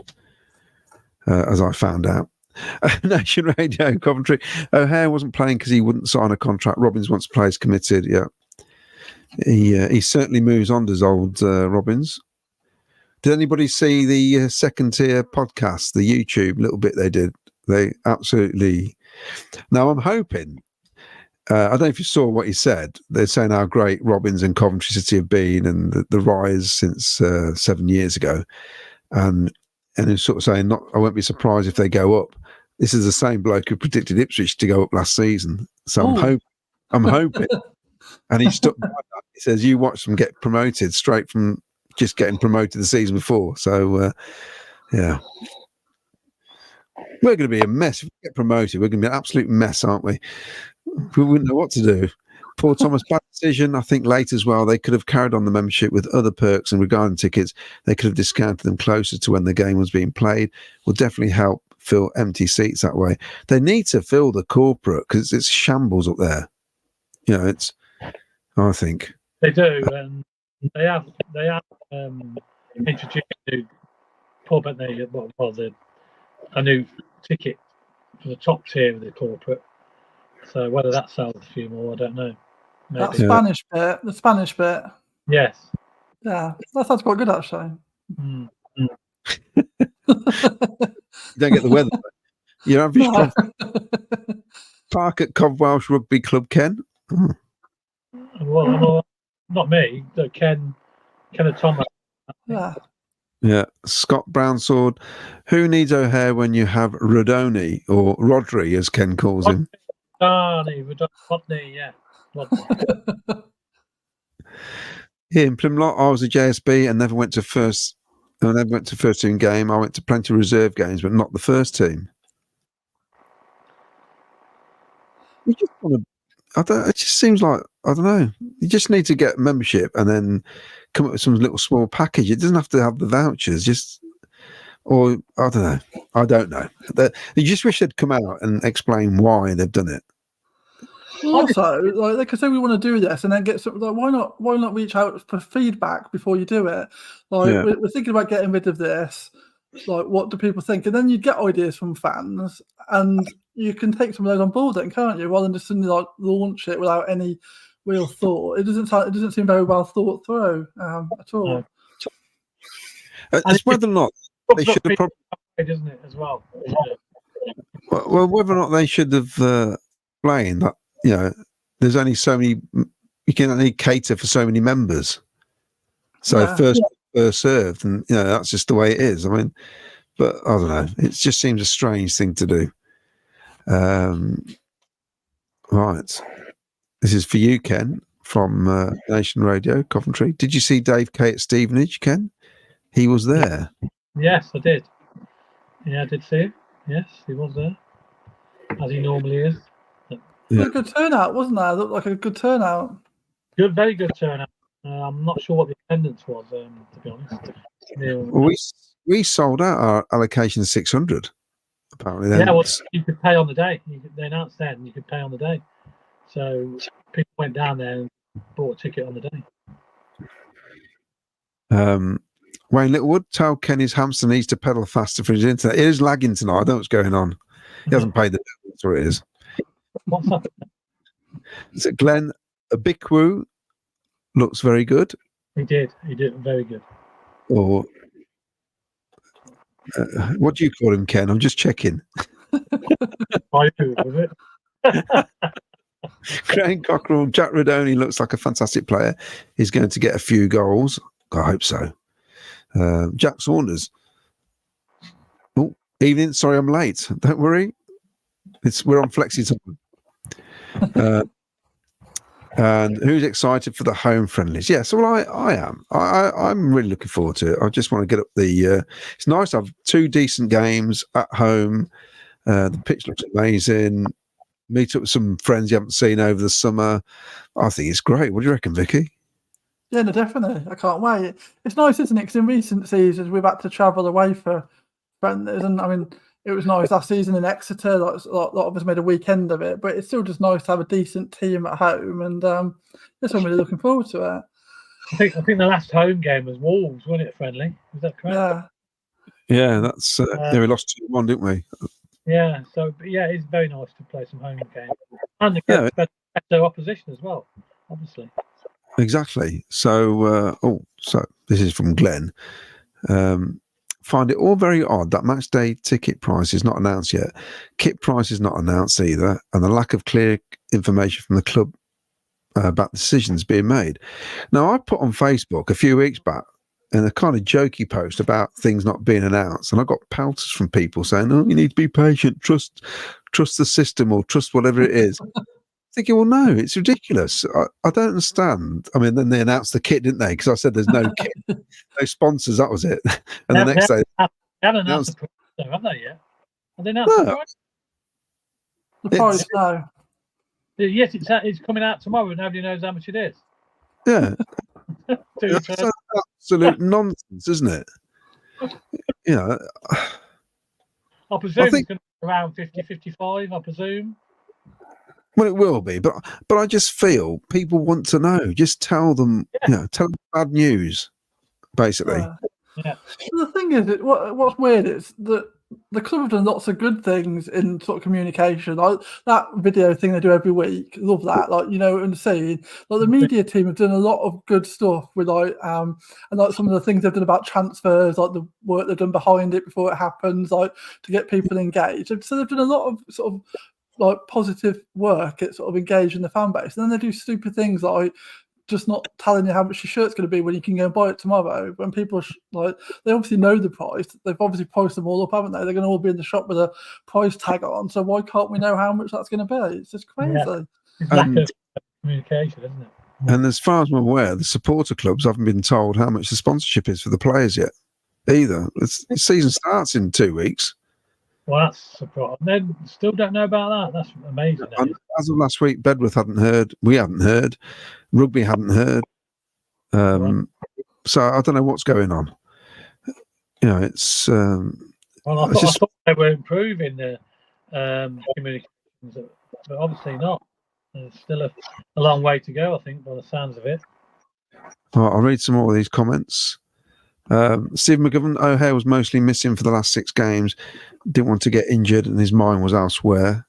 As I found out. Nation Radio, Coventry. O'Hare wasn't playing because he wouldn't sign a contract. Robbins wants players committed. Yeah, he certainly moves on, does old Robbins. Did anybody see the second tier podcast, the YouTube little bit they did? They absolutely. Now I'm hoping. I don't know if you saw what he said. They're saying how great Robbins and Coventry City have been and the rise since 7 years ago. And he's sort of saying, I won't be surprised if they go up. This is the same bloke who predicted Ipswich to go up last season. So I'm hoping. And he stuck by that. He says, you watch them get promoted straight from just getting promoted the season before. So, yeah. We're going to be a mess. If we get promoted, we're going to be an absolute mess, aren't we? We wouldn't know what to do. Paul Thomas, bad decision. I think late as well, they could have carried on the membership with other perks, and regarding tickets, they could have discounted them closer to when the game was being played. Will definitely help fill empty seats that way. They need to fill the corporate because it's shambles up there. I think they do, and they have introduced a new pub, haven't they? A new ticket for the top tier of the corporate. So whether that sells a few more, I don't know. Maybe. The Spanish bit. Yes. Yeah, that sounds quite good actually. Mm. You don't get the weather. Your average park at Cov Welsh Rugby Club, Ken. Well, not me. Ken O'Tomo. Yeah. Scott Brownsword. Who needs O'Hare when you have Rodoni or Rodri, as Ken calls him? Rodney, yeah. Here in Plymouth, I was a JSB and never went to first team game. I went to plenty of reserve games, but not the first team. You just want to. It just seems like I don't know. You just need to get membership and then come up with some little small package. It doesn't have to have the vouchers. Just or I don't know. I don't know. You just wish they'd come out and explain why they've done it. Also, like they could say we want to do this, and then get some. Like, why not reach out for feedback before you do it? Like Yeah. we're thinking about getting rid of this. Like, what do people think? And then you get ideas from fans, and you can take some of those on board, then, can't you? Rather than just suddenly like launch it without any real thought. It doesn't seem very well thought through at all. No. It's whether or not they should have probably, isn't it, as well? well, whether or not they should have explained that, you know, there's only so many, you can only cater for so many members. So first served, and you know that's just the way it is. I mean, but I don't know. It just seems a strange thing to do. Right, this is for you, Ken, from Nation Radio, Coventry. Did you see Dave Kay at Stevenage, Ken? He was there. Yes, I did. Yeah, I did see him. Yes, he was there, as he normally is. A good turnout, wasn't there? It looked like a good turnout. Good, very good turnout. I'm not sure what the attendance was, to be honest. Well, we sold out our allocation of 600. Apparently, then. Yeah, well, you could pay on the day. They announced that, and you could pay on the day. So people went down there and bought a ticket on the day. Wayne Littlewood, tell Ken his hamster needs to pedal faster for his internet. It is lagging tonight. I don't know what's going on. He hasn't paid the bill. That's what it is. What's up? So Glenn Abikwu looks very good. He did very good. Or what do you call him, Ken? I'm just checking. Was it? Crane Cockerell, Jack Rodoni looks like a fantastic player. He's going to get a few goals. I hope so. Jack Saunders. Oh, evening. Sorry, I'm late. Don't worry. We're on flexi time. And who's excited for the home friendlies? Yes, well, I am. I'm really looking forward to it. I just want to get up the. It's nice to have 2 decent games at home. The pitch looks amazing. Meet up with some friends you haven't seen over the summer. I think it's great. What do you reckon, Vicky? Yeah, no, definitely. I can't wait. It's nice, isn't it? Because in recent seasons we've had to travel away for friendlies, and I mean, it was nice last season in Exeter. Like, a lot of us made a weekend of it, but it's still just nice to have a decent team at home, and that's what I'm really looking forward to it. I think the last home game was Wolves, wasn't it? Friendly, is that correct? Yeah, that's we lost 2-1, didn't we? Yeah, so yeah, it's very nice to play some home games and against better opposition as well, obviously. Exactly. So, so this is from Glenn. Find it all very odd that match day ticket price is not announced yet. Kit price is not announced either, and the lack of clear information from the club about decisions being made. Now, I put on Facebook a few weeks back in a kind of jokey post about things not being announced, and I got pelters from people saying, "Oh, you need to be patient, trust the system, or trust whatever it is." Thinking, well, no, it's ridiculous. I don't understand. I mean, then they announced the kit, didn't they? Because I said there's no kit, no sponsors. That was it. And the next day, they haven't announced the price, have they yet? Have they announced the price? The price, no. Yes, it's coming out tomorrow. Nobody knows how much it is. Yeah, that's absolute nonsense, isn't it? You know, I presume it's going to be around 50, 55. I presume. Well, it will be, but I just feel people want to know. Just tell them, tell them bad news, basically. The thing is, what's weird is that the club have done lots of good things in sort of communication. Like that video thing they do every week, love that. Like, and seeing like the media team have done a lot of good stuff with and like some of the things they've done about transfers, like the work they've done behind it before it happens, like to get people engaged. So they've done a lot of sort of like positive work at sort of engaging the fan base, and then they do stupid things like just not telling you how much your shirt's going to be when you can go and buy it tomorrow. When people they obviously know the price, they've obviously priced them all up, haven't they? They're going to all be in the shop with a price tag on. So why can't we know how much that's going to be? It's just crazy. Yeah. It's lack of communication, isn't it? And as far as I'm aware, the supporter clubs haven't been told how much the sponsorship is for the players yet, either. The season starts in 2 weeks. Well, that's surprising. They still don't know about that. That's amazing. As of last week, Bedworth hadn't heard. We hadn't heard. Rugby hadn't heard. So I don't know what's going on. it's. Well, I thought they were improving the communications, but obviously not. There's still a long way to go, I think, by the sounds of it. I'll read some more of these comments. Stephen McGovern, O'Hare was mostly missing for the last 6 games. Didn't want to get injured, and his mind was elsewhere.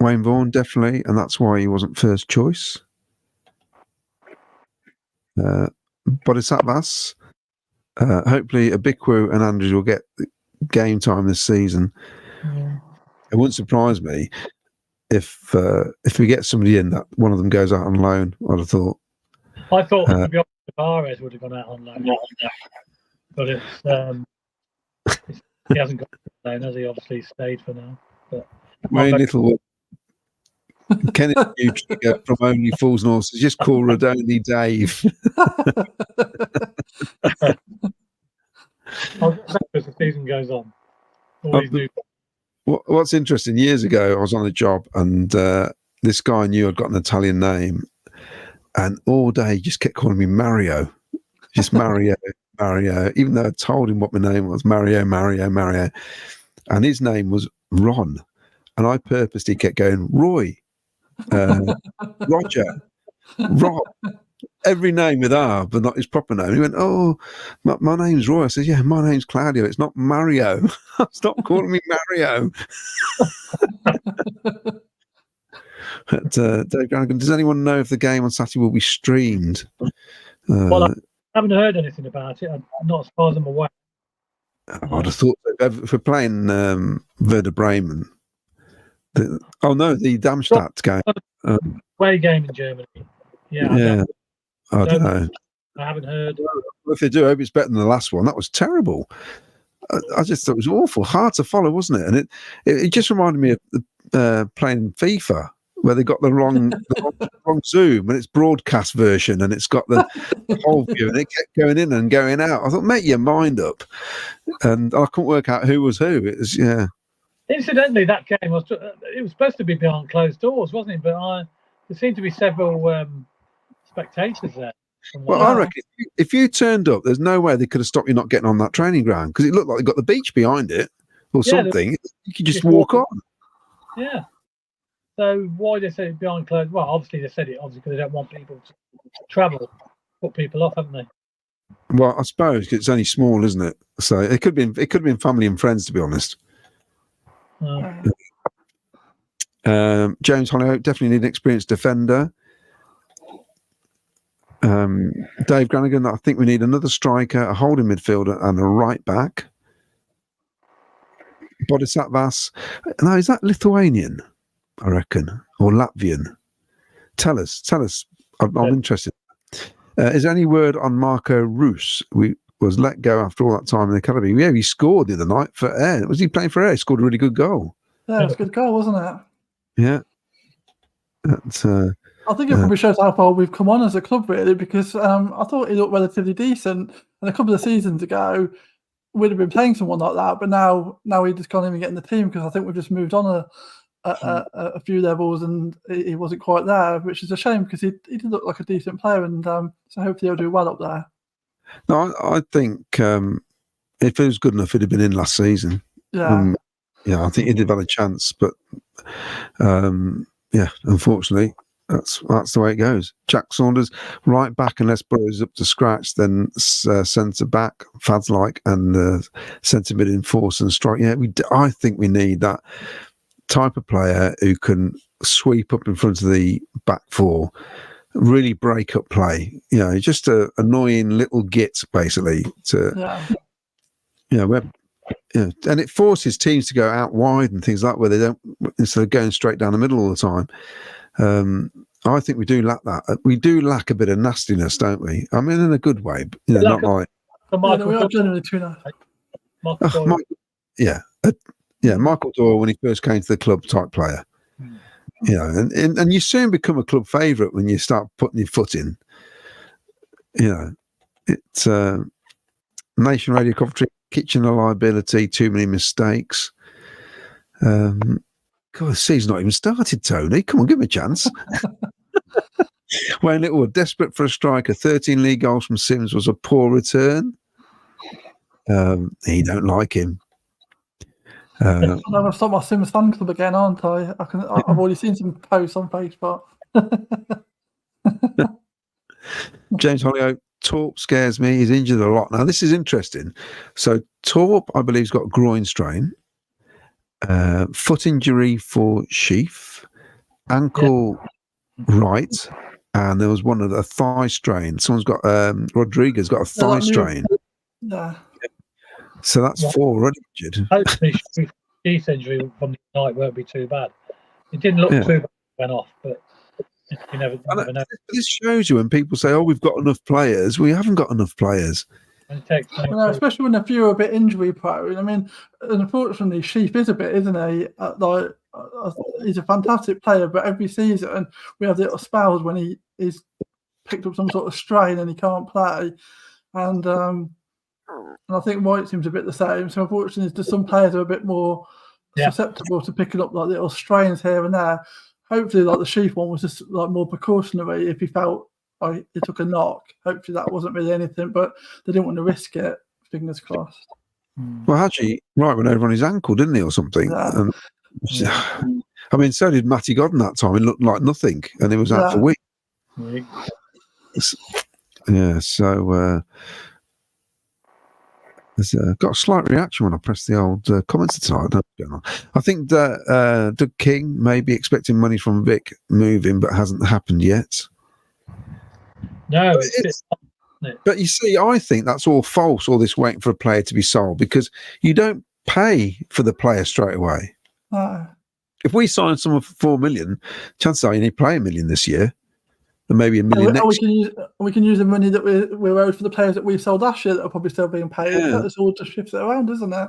Wayne Vaughan, definitely, and that's why he wasn't first choice. Bodhisattvas, hopefully Abiku and Andrews will get game time this season. Yeah. It wouldn't surprise me if we get somebody in that one of them goes out on loan. I'd have thought. I thought to be honest, Tavares would have gone out on loan, but he hasn't gone on loan, has he? Obviously stayed for now. But Very little. Kenneth Newtrigger from Only Fools and Horses, just call Rodoni Dave. I'll get better as the season goes on. Always new. What's interesting, years ago, I was on a job and this guy knew I'd got an Italian name, and all day he just kept calling me Mario. Just Mario, Mario, even though I told him what my name was, Mario. And his name was Ron. And I purposely kept going, Roy, Roger, Rob, every name with R, but not his proper name. He went, oh, my name's Roy. I said, yeah, my name's Claudio. It's not Mario. Stop calling me Mario. But, Dave Brannigan, does anyone know if the game on Saturday will be streamed? Well, I haven't heard anything about it. Not as far as I'm aware. I'd have thought if we're playing Werder Bremen. The Darmstadt game. Away game in Germany. Yeah. I don't know. I haven't heard. Well, if they do, I hope it's better than the last one. That was terrible. I just thought it was awful, hard to follow, wasn't it? And it just reminded me of playing FIFA, where they got the wrong Zoom, and it's broadcast version, and it's got the whole view, and it kept going in and going out. I thought, make your mind up, and I couldn't work out who was who. It was Incidentally, that game was supposed to be behind closed doors, wasn't it? But there seemed to be several spectators there. Well, I reckon if you turned up, there's no way they could have stopped you not getting on that training ground, because it looked like they got the beach behind it or something. You could just walk on. Yeah. So why they said it behind closed? Well, obviously they said it because they don't want people to travel, put people off, haven't they? Well, I suppose 'cause it's only small, isn't it? So it could have been family and friends, to be honest. James Hollyoak, definitely need an experienced defender. Dave Brannigan, I think we need another striker, a holding midfielder, and a right back. Bodhisattvas, no, is that Lithuanian? I reckon, or Latvian. Tell us. I'm interested. Is there any word on Marco Roos? We was let go after all that time in the academy. Yeah, he scored the other night for Ayr. Was he playing for Ayr? He scored a really good goal. Yeah, it was a good goal, wasn't it? Yeah. I think it probably shows how far we've come on as a club, really, because I thought he looked relatively decent. And a couple of seasons ago, we'd have been playing someone like that, but now he just can't even get in the team, because I think we've just moved on a few levels, and he wasn't quite there, which is a shame, because he did look like a decent player, and so hopefully he'll do well up there. No, I think if he was good enough, he'd have been in last season. Yeah. I think he'd have had a chance, but unfortunately, that's the way it goes. Jack Saunders, right back, unless Burrow's up to scratch, then centre back, Fads like, and centre mid in force and strike. Yeah, I think we need that type of player who can sweep up in front of the back four, really break up play. Just a annoying little git, basically. And it forces teams to go out wide and things like that, where they don't, instead of going straight down the middle all the time. I think we do lack that. We do lack a bit of nastiness, don't we? I mean, in a good way, but, not like. We are generally too nice. Michael Doyle, when he first came to the club, type player. And you soon become a club favourite when you start putting your foot in. It's Nation Radio Coventry, kitchen a liability, too many mistakes. God, the season's not even started, Tony. Come on, give him a chance. Wayne Littlewood, desperate for a striker. 13 league goals from Sims was a poor return. He don't like him. I'm going to start my Sims fan club again, aren't I? I've already seen some posts on Facebook. James Hollyoak, Torp scares me. He's injured a lot. Now, this is interesting. So, Torp, I believe, has got a groin strain, foot injury for Sheaf, ankle right, and there was one of a thigh strain. Someone's got, Rodriguez got a thigh strain. Yeah. So that's 4 already injured. Hopefully, Sheaf's injury from the night won't be too bad. It didn't look too bad when it went off, but you never know. This shows you when people say, "Oh, we've got enough players." We haven't got enough players. And it takes time especially when a few are a bit injury prone. I mean, unfortunately, Sheaf is a bit, isn't he? He's a fantastic player, but every season we have little spells when he's picked up some sort of strain and he can't play. And I think White seems a bit the same. So unfortunately, just some players are a bit more susceptible to picking up like little strains here and there. Hopefully, like the Sheaf one was just like more precautionary if he felt like he took a knock. Hopefully that wasn't really anything, but they didn't want to risk it. Fingers crossed. Well, Hadji went over on his ankle, didn't he, or something? Yeah. And, I mean, so did Matty Godden that time. It looked like nothing, and he was out for weeks. Yeah, so there's got a slight reaction when I pressed the old comments tonight. I don't know what's going on. I think that Doug King may be expecting money from Vic moving, but hasn't happened yet. No, but you see, I think that's all false, all this waiting for a player to be sold, because you don't pay for the player straight away. If we sign someone for 4 million, chances are you need to play $1 million this year, and maybe $1 million next year. We can use the money that we're owed for the players that we've sold last year that are probably still being paid. Yeah. It's all just shifts it around, isn't it?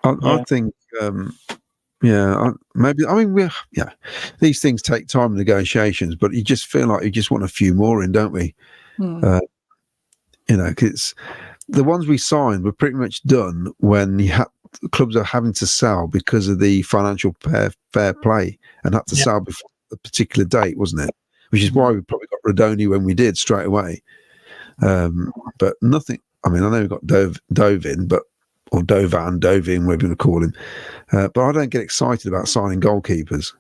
I think, maybe. I mean, these things take time in negotiations, but you just feel like you just want a few more in, don't we? Because the ones we signed were pretty much done when clubs are having to sell because of the financial fair play and had to sell before a particular date, wasn't it? Which is why we probably got Rodoni when we did straight away. But nothing. I mean, I know we got Dovin, or Dovin, whatever you want to call him. But I don't get excited about signing goalkeepers.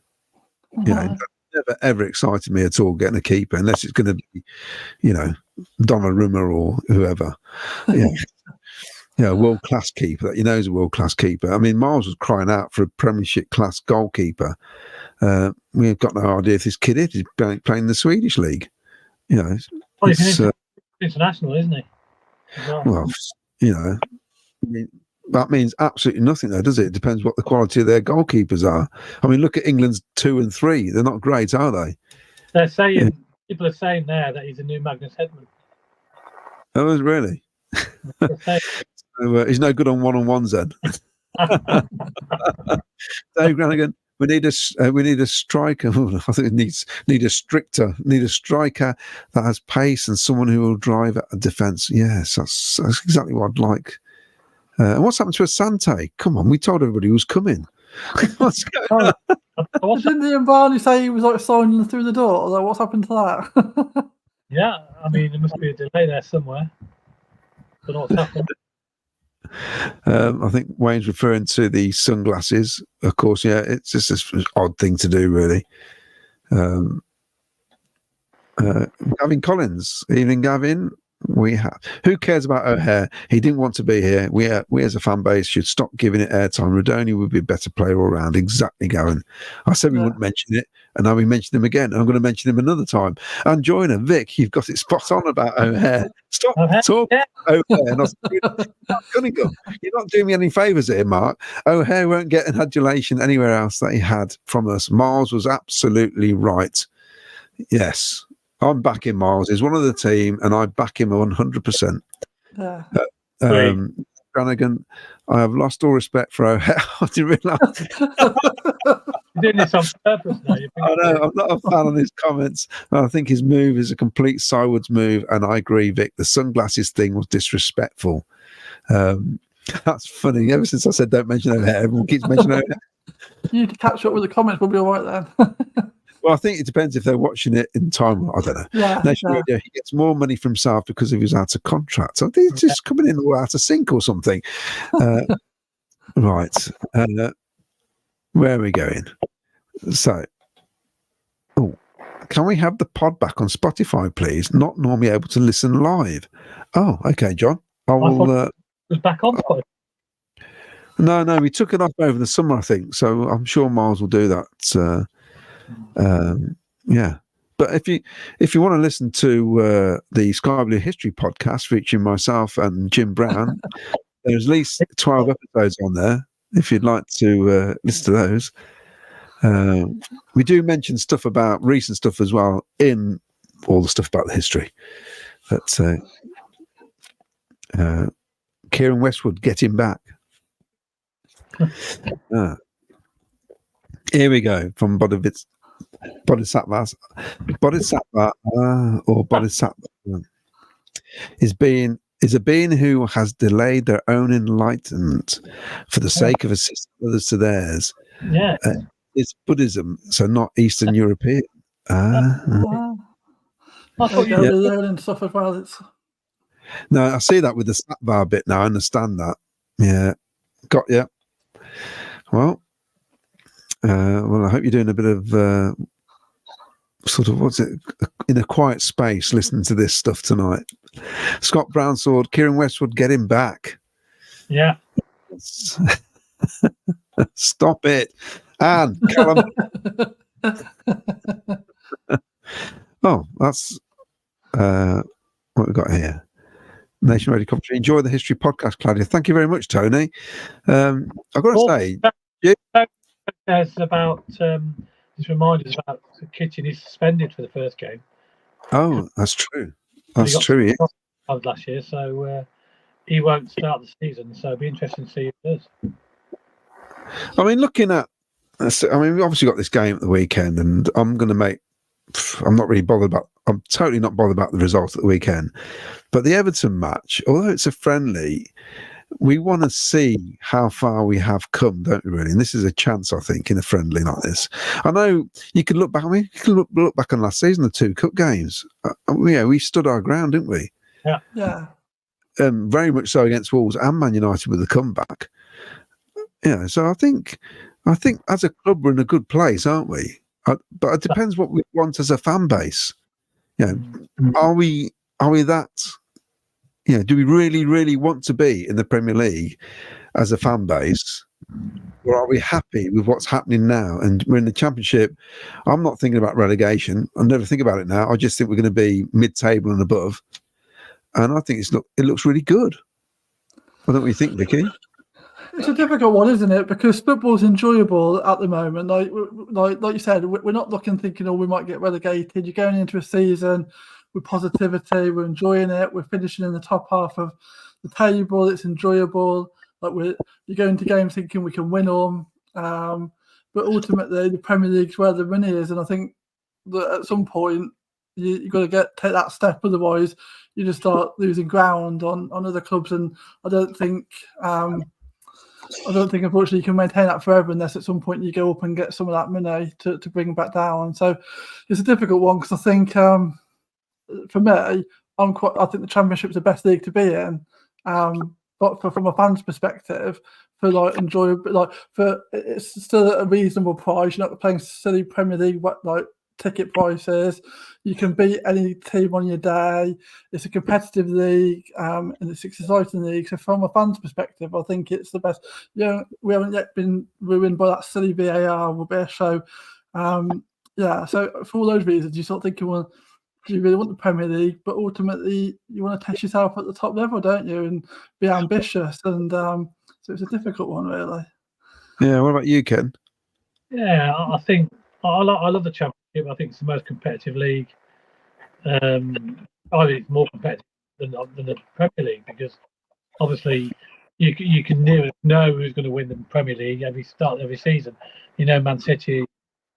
It never ever excited me at all getting a keeper, unless it's going to be, Donnarumma or whoever. World class keeper that is a world class keeper. I mean, Myles was crying out for a Premiership class goalkeeper. We've got no idea if this kid is playing the Swedish league. He's international, isn't he? Well, I mean, that means absolutely nothing, though, does it? It depends what the quality of their goalkeepers are. I mean, look at England's 2 and 3; they're not great, are they? They're saying people are saying there that he's a new Magnus Hedman. Oh, really? So, he's no good on one-on-ones then. Dave Granigan, we need a striker. I think we need a striker that has pace and someone who will drive at a defence. Yes, that's exactly what I'd like. And what's happened to Asante? Come on, we told everybody who was coming. What's going on? Didn't Ian Barney say he was like signing through the door? Like, what's happened to that? Yeah, I mean, there must be a delay there somewhere. Don't know what's happened. I think Wayne's referring to the sunglasses. Of course, it's just this odd thing to do, really. Gavin Collins, evening, Gavin. Who cares about O'Hare? He didn't want to be here. We as a fan base should stop giving it airtime. Rodoni would be a better player all round. Exactly, Gavin. I said we wouldn't mention it, and now we mention him again. And I'm going to mention him another time. And Joiner, Vic, you've got it spot on about O'Hare. Stop talking O'Hare. Cunningham, you're not doing me any favours here, Mark. O'Hare won't get an adulation anywhere else that he had from us. Myles was absolutely right. Yes. I'm backing Myles. He's one of the team, and I back him 100%. Brannigan, I have lost all respect for O'Hare. I didn't realise. You're doing this on purpose now. I know. I'm not a fan of his comments. I think his move is a complete sideways move, and I agree, Vic. The sunglasses thing was disrespectful. That's funny. Ever since I said don't mention O'Hare, everyone keeps mentioning O'Hare. You need to catch up with the comments. We'll be all right then. Well, I think it depends if they're watching it in time. I don't know. Yeah, Nation yeah. Radio, he gets more money from South because of his out of contract. I think it's just coming in all out of sync or something. Right. Where are we going? So, can we have the pod back on Spotify, please? Not normally able to listen live. Oh, okay, John. I will. It was back on Spotify. No, we took it off over the summer, I think. So I'm sure Myles will do that. Yeah. But if you want to listen to the Sky Blue History podcast featuring myself and Jim Brown, there's at least 12 episodes on there. If you'd like to listen to those, we do mention stuff about recent stuff as well in all the stuff about the history. But Kieran Westwood getting back. Here we go from Bodhisattva or Bodhisattva is a being who has delayed their own enlightenment for the sake of assisting others to theirs. Yeah, it's Buddhism, so not Eastern European. I thought you you were learning stuff as well. No, I see that with the Sattva bit now. I understand that. Yeah, got you. Well, I hope you're doing a bit of sort of what's it in a quiet space listening to this stuff tonight. Scott Brownsword, Kieran Westwood, get him back. Yeah. Stop it. And Callum. Oh, that's what we've got here. Nation Radio Coventry. Enjoy the history podcast, Claudio. Thank you very much, Tony. I've got to say, there's about just reminders about the Kitchen is suspended for the first game. Oh, that's true. That's true. Yeah. Last year, so he won't start the season. So it'll be interesting to see if he does. I mean, looking at, we obviously got this game at the weekend, and I'm not really bothered about. I'm totally not bothered about the result at the weekend. But the Everton match, although it's a friendly, we want to see how far we have come, don't we, really? And this is a chance, I think, in a friendly like this. I know you can look back. You can look back on last season, the 2 cup games. We stood our ground, didn't we? Yeah. Very much so against Wolves and Man United with the comeback. Yeah, so I think as a club we're in a good place, aren't we? But it depends what we want as a fan base. Are we that? Do we really, really want to be in the Premier League as a fan base, or are we happy with what's happening now? And we're in the Championship. I'm not thinking about relegation. I never think about it now. I just think we're going to be mid-table and above. And I think it looks really good. I don't know what you think, Vicky. It's a difficult one, isn't it? Because football's enjoyable at the moment. Like you said, we're not thinking, we might get relegated. You're going into a season with positivity. We're enjoying it. We're finishing in the top half of the table. It's enjoyable. You're going to games thinking we can win them. But ultimately, the Premier League's where the money is, and I think that at some point you've got to take that step. Otherwise, you just start losing ground on other clubs. And I don't think, unfortunately, you can maintain that forever unless at some point you go up and get some of that money to bring back down. So it's a difficult one because I think, for me, I think the Championship's the best league to be in. But from a fan's perspective, it's still at a reasonable price. You're not playing silly Premier League ticket prices. You can beat any team on your day. It's a competitive league, and it's an exciting league. So from a fan's perspective, I think it's the best. We haven't yet been ruined by that silly VAR rubbish. So, so for all those reasons, you sort of think, well, do you really want the Premier League? But ultimately, you want to test yourself at the top level, don't you? And be ambitious. And so it's a difficult one, really. Yeah. What about you, Ken? Yeah, I think I love the Championship. I think it's the most competitive league. I think it's more competitive than the Premier League because obviously you can never know who's going to win the Premier League every season. Man City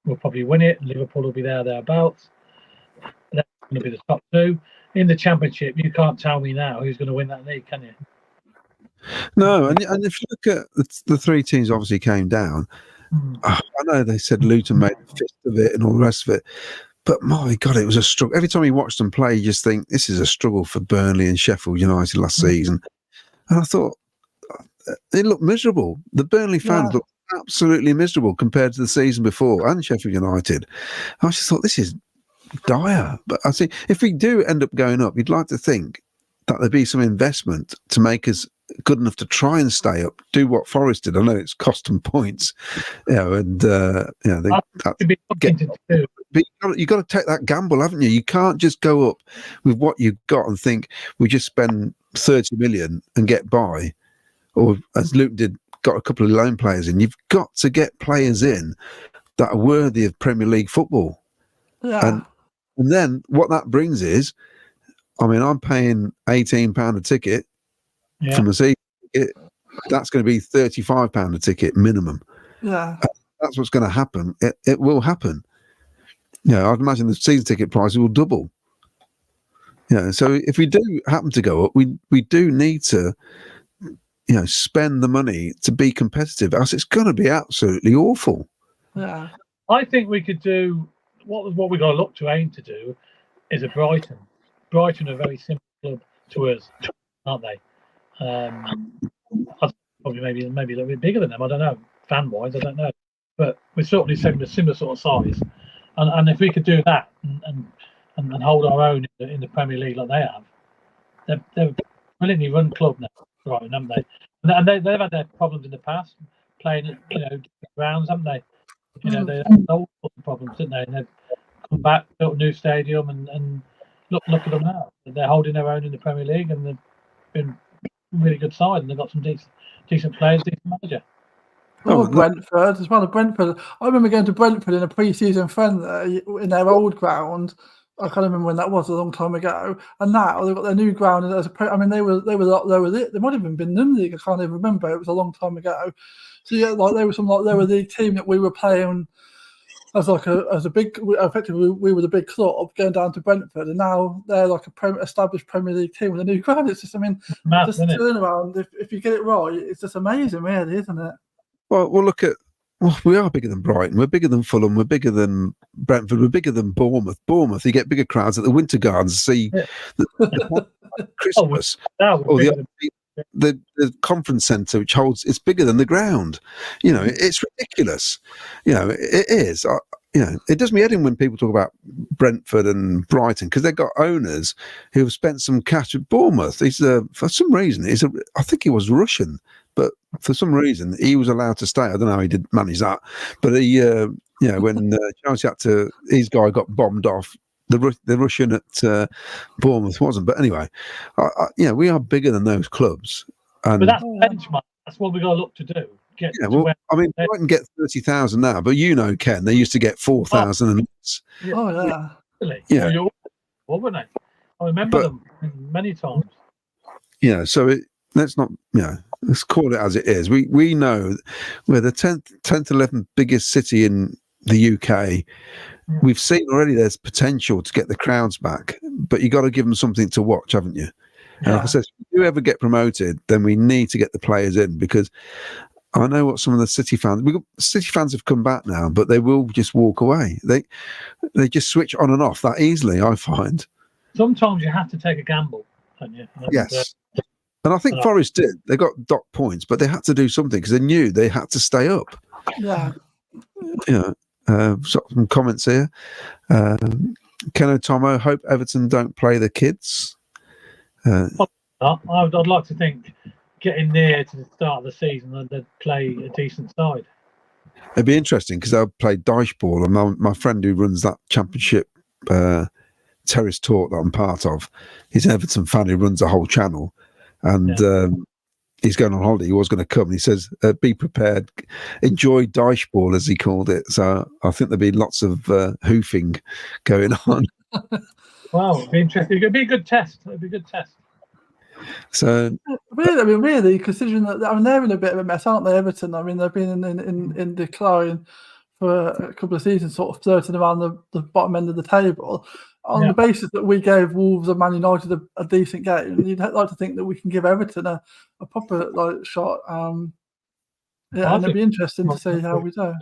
will probably win it. Liverpool will be thereabouts. That's going to be the top 2. In the Championship, you can't tell me now who's going to win that league, can you? No, and if you look at the 3 teams, obviously came down. I know they said Luton made a fist of it and all the rest of it, but my God, it was a struggle. Every time you watch them play, you just think this is a struggle for Burnley and Sheffield United last season. And I thought they looked miserable. The Burnley fans looked absolutely miserable compared to the season before and Sheffield United. I just thought this is dire. But I think if we do end up going up, you'd like to think that there'd be some investment to make us good enough to try and stay up, do what Forest did. I know it's cost them points, and you've got to take that gamble, haven't you? You can't just go up with what you've got and think we just spend 30 million and get by, or as Luke did, got a couple of loan players in. You've got to get players in that are worthy of Premier League football. And then what that brings is, I mean, I'm paying £18 a ticket from a season ticket. That's going to be £35 a ticket minimum. Yeah, that's what's going to happen. It will happen. I'd imagine the season ticket prices will double. So if we do happen to go up, we do need to, spend the money to be competitive. Else it's going to be absolutely awful. Yeah, I think we could do what we got to look to aim to do is a Brighton. Brighton are a very simple club to us, aren't they? Probably maybe a little bit bigger than them. I don't know, fan wise, I don't know, but we're certainly similar sort of size. And if we could do that and hold our own in the Premier League like they have, they're a brilliantly run club now, right? Haven't they? And they've had their problems in the past playing at different grounds, haven't they? They had all sorts of problems, didn't they? And they've come back, built a new stadium, and look at them now. They're holding their own in the Premier League, and they've been a really good side, and they've got some decent players, decent manager. Brentford as well. Brentford. I remember going to Brentford in a pre-season friendly in their old ground. I can't remember when that was, a long time ago. And now they've got their new ground. And they were a lot lower. They might have even been in the league. I can't even remember. It was a long time ago. So they were the team that we were playing as a big. Effectively, we were the big club going down to Brentford, and now they're like established Premier League team with a new ground. It's just, just a turnaround. If you get it right, it's just amazing, really, isn't it? Well, look at. Well, we are bigger than Brighton. We're bigger than Fulham. We're bigger than Brentford. We're bigger than Bournemouth. You get bigger crowds at the Winter Gardens to see Christmas. Or the conference centre, which it's bigger than the ground. It's ridiculous. It is. It does me head in when people talk about Brentford and Brighton, because they've got owners who have spent some cash at Bournemouth. For some reason, I think he was Russian, but for some reason he was allowed to stay. I don't know how he did manage that, but when Chelsea his guy got bombed off, the Russian at Bournemouth wasn't. But anyway, we are bigger than those clubs. But that's the benchmark. That's what we got to look to do. Brighton get 30,000 now, but Ken, they used to get 4,000 and less. Oh yeah, really? Yeah. What were they? I remember them many times. So let's not, let's call it as it is. We know we're the 10th, 11th biggest city in the UK. We've seen already there's potential to get the crowds back, but you got to give them something to watch, haven't you? And like I said, if you ever get promoted, then we need to get the players in, because I know what some of the City fans have come back now, but they will just walk away. They just switch on and off that easily, I find. Sometimes you have to take a gamble, don't you? Yes. And I think Forest did. They got dot points, but they had to do something because they knew they had to stay up. Yeah. Some comments here. Ken Otomo, hope Everton don't play the kids. I'd like to think getting near to the start of the season and they'd play a decent side. It'd be interesting because they'll play Dyche ball, and my friend who runs that championship terrace talk that I'm part of, he's an Everton fan who runs a whole channel, and he's going on holiday. He was going to come, and he says, be prepared, enjoy Dyche ball, as he called it. So I think there'll be lots of hoofing going on. Wow, it'd be interesting. It'd be a good test. So really, considering that they're in a bit of a mess, aren't they, Everton? They've been in decline for a couple of seasons, sort of flirting around the bottom end of the table. On the basis that we gave Wolves and Man United a decent game, you'd like to think that we can give Everton a proper shot. Yeah, and it'll be interesting to see how we do.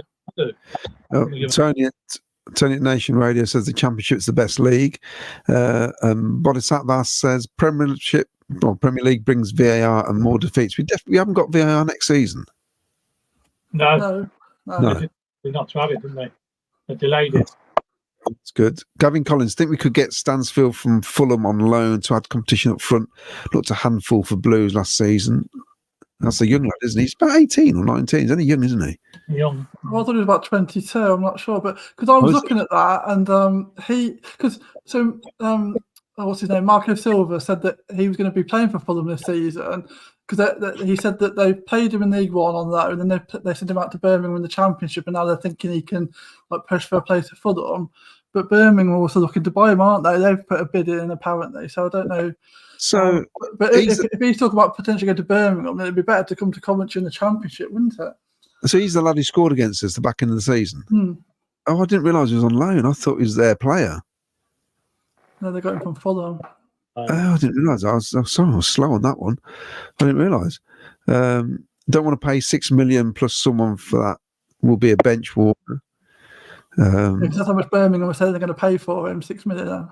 Tony at Nation Radio says the Championship's the best league. Bodhisattva says Premier League brings VAR and more defeats. We haven't got VAR next season. No. They did not to have it, didn't they? They delayed it. That's good. Gavin Collins, think we could get Stansfield from Fulham on loan to add competition up front. Looked a handful for Blues last season. That's a young lad, isn't he? He's about 18 or 19. He's only young, isn't he? Young. Well, I thought he was about 22. I'm not sure, but because I was looking at that, and what's his name? Marco Silva said that he was going to be playing for Fulham this season because he said that they played him in League One on loan, and then they sent him out to Birmingham in the Championship, and now they're thinking he can push for a place at Fulham. But Birmingham are also looking to buy him, aren't they? They've put a bid in apparently, so I don't know. So, but if he's talking about potentially going to Birmingham, then it'd be better to come to Coventry in the Championship, wouldn't it? So he's the lad who scored against us the back end of the season. Oh, I didn't realise he was on loan. I thought he was their player. No, they got him from Fulham. Oh, I didn't realise. I was slow on that one. I didn't realise. Don't want to pay $6 million plus someone for that. Will be a bench warmer. Because that's how much Birmingham are saying they're going to pay for him, $6 million.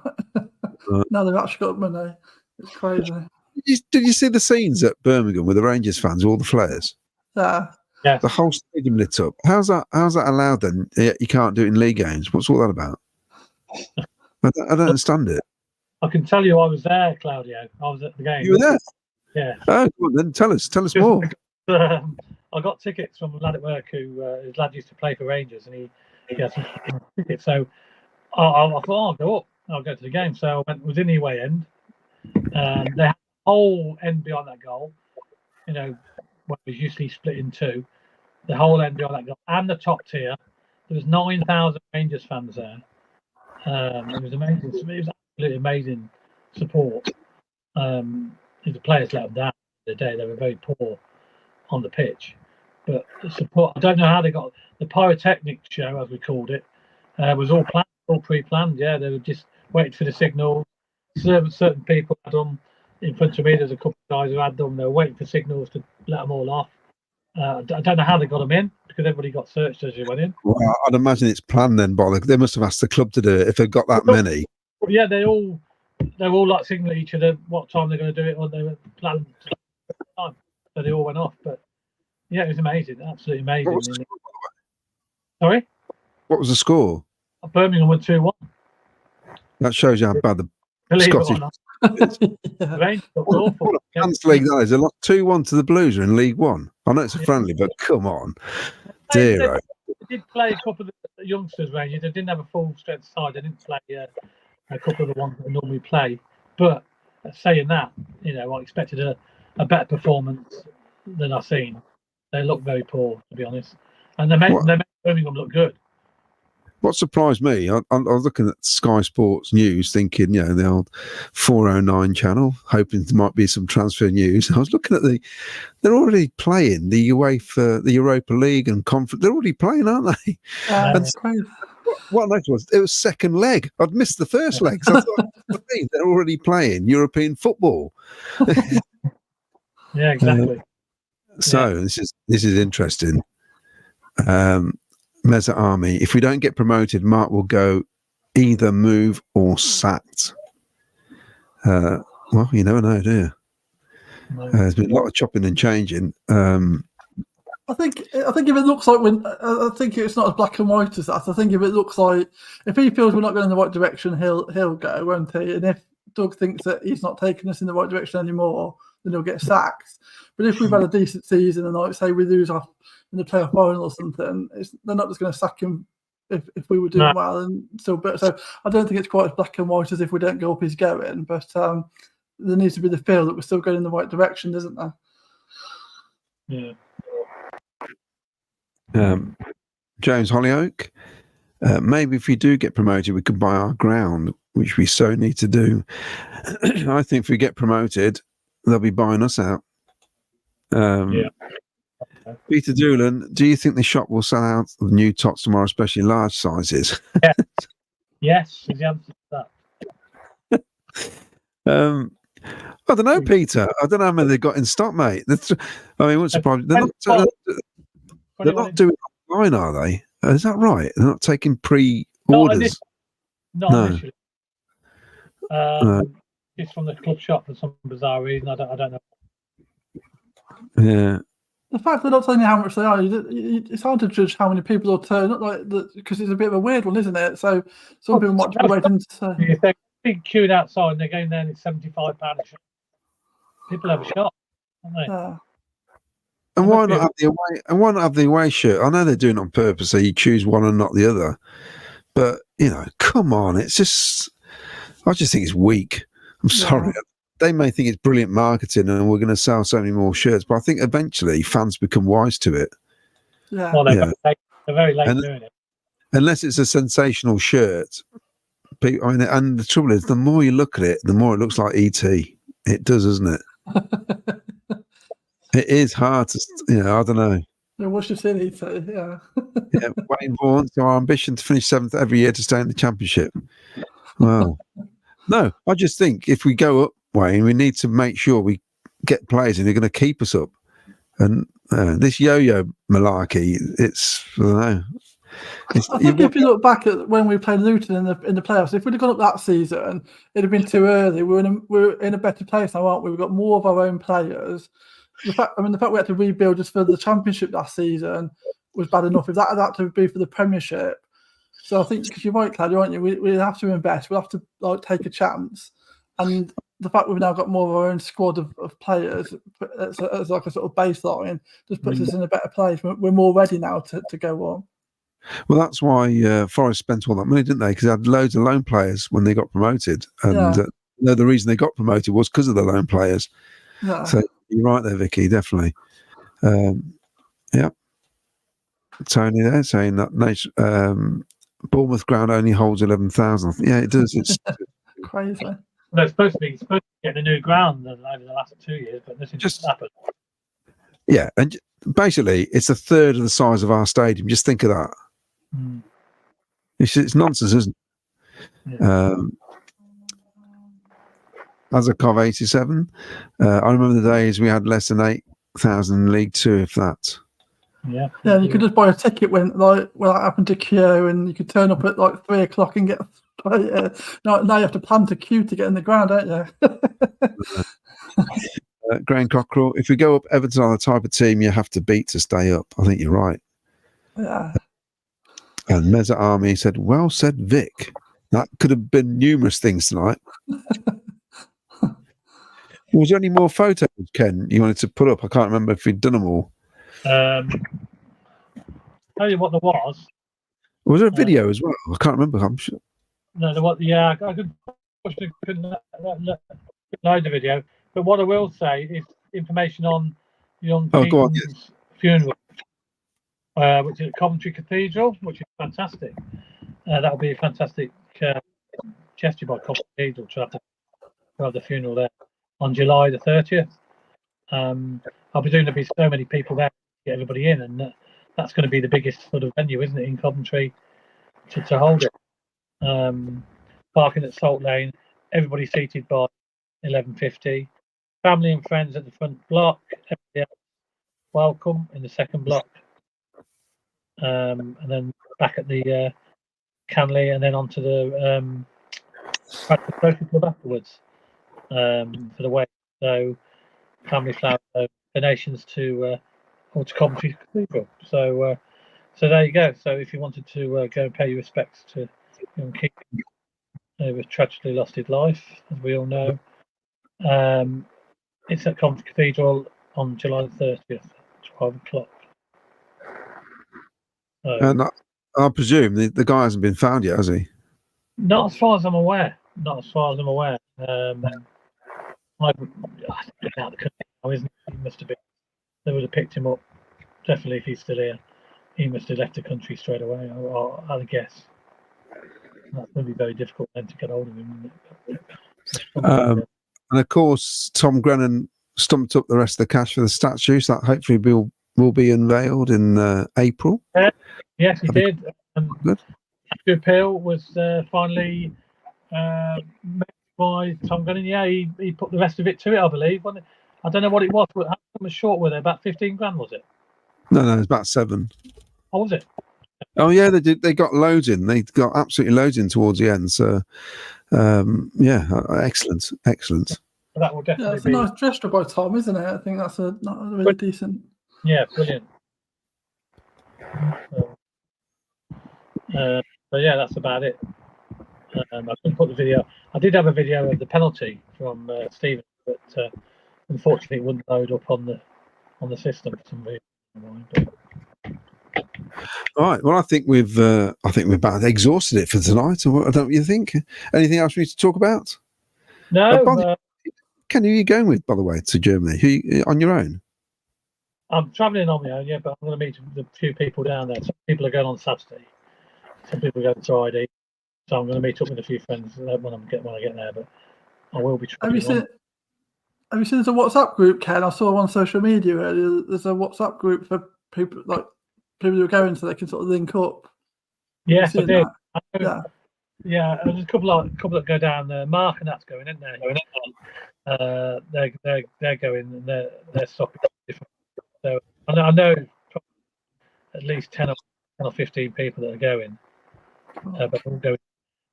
Now they've actually got money. It's crazy. Did you see the scenes at Birmingham with the Rangers fans, all the flares? Yeah. The whole stadium lit up. How's that allowed then? You can't do it in league games. What's all that about? I don't understand it. I can tell you I was there, Claudio. I was at the game. You were there? Yeah. Oh, come on, then tell us more. I got tickets from a lad at work his lad used to play for Rangers, and he had some tickets. So I thought, I'll go up. I'll go to the game. So I was in the away end. They had the whole end behind that goal. Where it was usually split in two. The whole end behind that goal and the top tier. There was 9,000 Rangers fans there. It was amazing. It was absolutely amazing support. The players let them down the day. They were very poor on the pitch, but the support. I don't know how they got the pyrotechnic show, as we called it. Was all planned, all pre-planned. Yeah, they were just waiting for the signal. Certain people had them in front of me. There's a couple of guys who had them. They were waiting for signals to let them all off. I don't know how they got them in because everybody got searched as you went in. Well, I'd imagine it's planned then, Bollock. They must have asked the club to do it if they've got that many. Yeah, they were all like signaling each other what time they're going to do it, or they were planned time, so they all went off. But yeah, it was amazing, absolutely amazing. What was the score, Sorry, what was the score? Birmingham won 2-1. That shows you how bad the Scottish. Rangers were awful. Chance League that is. They lost 2-1 to the Blues in League One. I know it's a friendly, but come on, dear. They did play a couple of the youngsters, Rangers. They didn't have a full strength side. They didn't play a couple of the ones that they normally play. But saying that, I expected a better performance than I've seen. They look very poor, to be honest, and they made Birmingham look good. What surprised me, I was looking at Sky Sports News, thinking, the old 409 channel, hoping there might be some transfer news. I was looking at they're already playing the Europa League and Conference. They're already playing, aren't they? What I noticed was it was second leg. I'd missed the first leg. So I thought, they're already playing European football. Yeah, exactly. This is interesting. Meza Army. If we don't get promoted, Mark will go either move or sacked. Well, you never know, do you? No. There's been a lot of chopping and changing. I think if it looks like I think it's not as black and white as that. I think if it looks like if he feels we're not going in the right direction, he'll go, won't he? And if Doug thinks that he's not taking us in the right direction anymore, then he'll get sacked. But if we've had a decent season and like say we lose off in the playoff final or something, they're not just going to sack him if we were doing well and still. But so I don't think it's quite as black and white as if we don't go up, he's going. But there needs to be the feel that we're still going in the right direction, isn't there? Yeah. James Hollyoak, maybe if we do get promoted, we could buy our ground, which we so need to do. I think if we get promoted, they'll be buying us out. Peter Doolan, do you think the shop will sell out of new tots tomorrow, especially large sizes? Yes, is the answer to that. I don't know, Peter. I don't know how many they got in stock, mate. I mean, what's the problem? They're not doing it online, are they? Is that right? They're not taking pre-orders. Not initially. No. It's from the club shop for some bizarre reason. I don't know. Yeah. The fact they're not telling you how much they are, it's hard to judge how many people will turn up, because it's a bit of a weird one, isn't it? So some people might be waiting to say. If they're big queued outside and they're going there and it's £75 a shot, people have a shot, don't they? Yeah. And why not have the away? And why not have the away shirt? I know they're doing it on purpose, so you choose one and not the other. But come on, it's just. I just think it's weak. I'm sorry. Yeah. They may think it's brilliant marketing, and we're going to sell so many more shirts. But I think eventually fans become wise to it. Yeah. Well, they're very late doing it. Unless it's a sensational shirt. And the trouble is, the more you look at it, the more it looks like ET. It does, isn't it? It is hard to, I don't know. Yeah, what's your silly? Yeah. Yeah, Wayne Vaughan. So our ambition to finish 7th every year to stay in the championship. Well, no, I just think if we go up, Wayne, we need to make sure we get players in who are going to keep us up. And this yo-yo malarkey, I don't know. I think if you look back at when we played Luton in the playoffs, if we'd have gone up that season, it'd have been too early. We're in a better place now, aren't we? We've got more of our own players. The fact we had to rebuild just for the championship last season was bad enough. If that had to be for the Premiership, so I think, because you're right, Claudio, aren't you? We have to invest. We'll have to take a chance, and the fact we've now got more of our own squad of players as like a sort of baseline just puts us in a better place. We're more ready now to go on. Well, that's why Forest spent all that money, didn't they? Because they had loads of loan players when they got promoted. And the reason they got promoted was because of the loan players. Yeah. So you're right there, Vicky, definitely. Yeah. Tony there saying that Bournemouth ground only holds 11,000. Yeah, it does. It's crazy. They're supposed to be getting a new ground over the last 2 years, but nothing just happened. Yeah, and basically, it's a third of the size of our stadium. Just think of that. It's nonsense, isn't it? Yeah. As a Cov 87, I remember the days we had less than 8,000 in League Two, if that. Yeah. Yeah, you could just buy a ticket when that happened to Keogh, and you could turn up at 3:00 and get. Now you have to plan to queue to get in the ground, don't you? Graham Cockrell, if we go up, Everton are the type of team you have to beat to stay up. I think you're right. Yeah. And Meza Army said, well said, Vic. That could have been numerous things tonight. Was there any more photos, Ken, you wanted to put up? I can't remember if we'd done them all. Tell you what there was. Was there a video as well? I can't remember. I'm sure. No, there was. Yeah, I couldn't load the video. But what I will say is information on young Keaton's funeral, which is at Coventry Cathedral, which is fantastic. That'll be a fantastic gesture by Coventry Cathedral to have the funeral there on July the 30th. I presume there'll be so many people there to get everybody in, and that's going to be the biggest sort of venue, isn't it, in Coventry to hold it. Parking at Salt Lane, everybody seated by 11:50. Family and friends at the front block. Everybody else welcome in the second block. And then back at the Canley, and then onto the social club afterwards for the way. So family flower donations to Coventry Cathedral. So there you go. So if you wanted to go and pay your respects to young Keaton, who was tragically lost his life, as we all know. It's at Coventry Cathedral on July the 30th, 12 o'clock. And I presume the guy hasn't been found yet, has he? Not as far as I'm aware. I think out of the country now, isn't he? He must have been. They would have picked him up. Definitely, if he's still here, he must have left the country straight away. I'd guess. That's going to be very difficult then to get hold of him. And of course, Tom Grennan stumped up the rest of the cash for the statue, so that hopefully will be unveiled in April. Yes, he did. Good. The appeal was finally made by Tom Grennan. Yeah, he put the rest of it to it, I believe. I don't know what it was, but how much short were they? About 15 grand, was it? No, it's about 7. Oh, was it? Oh yeah, they did. They got loads in. They got absolutely loads in towards the end. So, excellent. That will Yeah, definitely it's a be. nice gesture by Tom, isn't it? I think that's a really decent. Yeah, brilliant. So yeah, that's about it. I couldn't put the video. I did have a video of the penalty from Stevenage, but unfortunately it wouldn't load up on the system for some reason. But, All right. Well, I think we've about exhausted it for tonight. Or don't you think? Anything else we need to talk about? no, Ken, who are you going with, by the way, to Germany? On your own? I'm travelling on my own, yeah, but I'm going to meet a few people down there. Some people are going on Saturday, some people are going Friday, so I'm going to meet up with a few friends when I get there. But I will be travelling. Have you seen there's a WhatsApp group, Ken? I saw on social media earlier. There's a WhatsApp group for people who are going, so they can sort of link up. Yes, I did. Yeah, there's a couple that go down there. Mark and that's going, isn't there? They're going, and they're stopping different. So I know at least 10 or 15 people that are going, but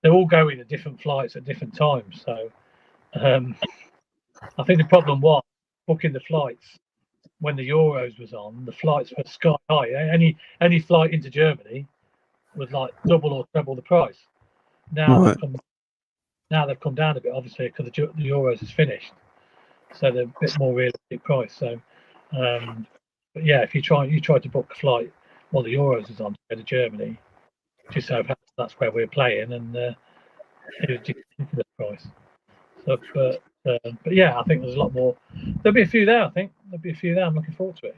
they're all going at different flights at different times. So I think the problem was booking the flights when the Euros was on. The flights were sky high. Any flight into Germany was like double or treble the price. Now they've come down a bit, obviously, because the Euros is finished, so they're a bit more realistic price. So, but yeah, if you try to book a flight while the Euros is on to go to Germany, just so that's where we're playing, and it was ridiculous price. So, but yeah, I think there's a lot more. There'll be a few there. I think there'll be a few there. I'm looking forward to it.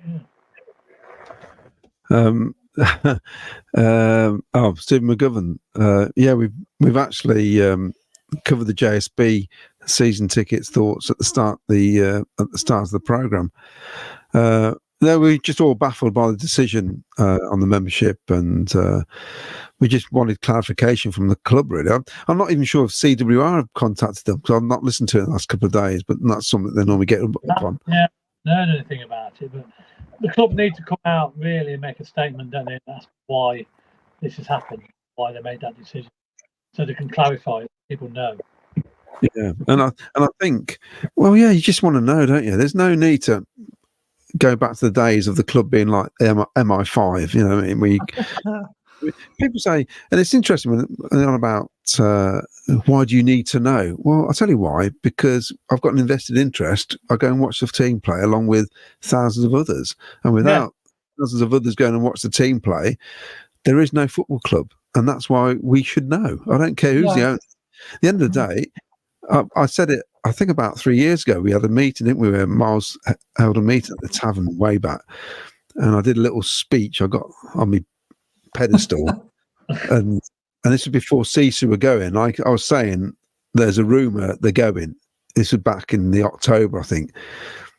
Yeah. Stephen McGovern. Yeah, we've actually covered the JSB season tickets thoughts at the start of the program. No, we're just all baffled by the decision on the membership, and we just wanted clarification from the club, really. I'm not even sure if CWR have contacted them, because I've not listened to it in the last couple of days, but that's something they normally get up on. Yeah, I don't know anything about it, but the club need to come out really and make a statement, don't they? That's why this has happened, why they made that decision, so they can clarify it, people know. Yeah, and I think, well, yeah, you just want to know, don't you? There's no need to go back to the days of the club being like MI5, you know what I mean? People say, and it's interesting when they're on about why do you need to know? Well, I'll tell you why, because I've got an invested interest. I go and watch the team play along with thousands of others, and without thousands of others going and watch the team play, there is no football club, and that's why we should know. I don't care who's the owner. At the end of the day, I said it, I think about 3 years ago, we had a meeting, didn't we, where Myles held a meeting at the tavern way back, and I did a little speech I got on my pedestal, and this was before Sisu were going. I was saying there's a rumour they're going. This was back in the October, I think,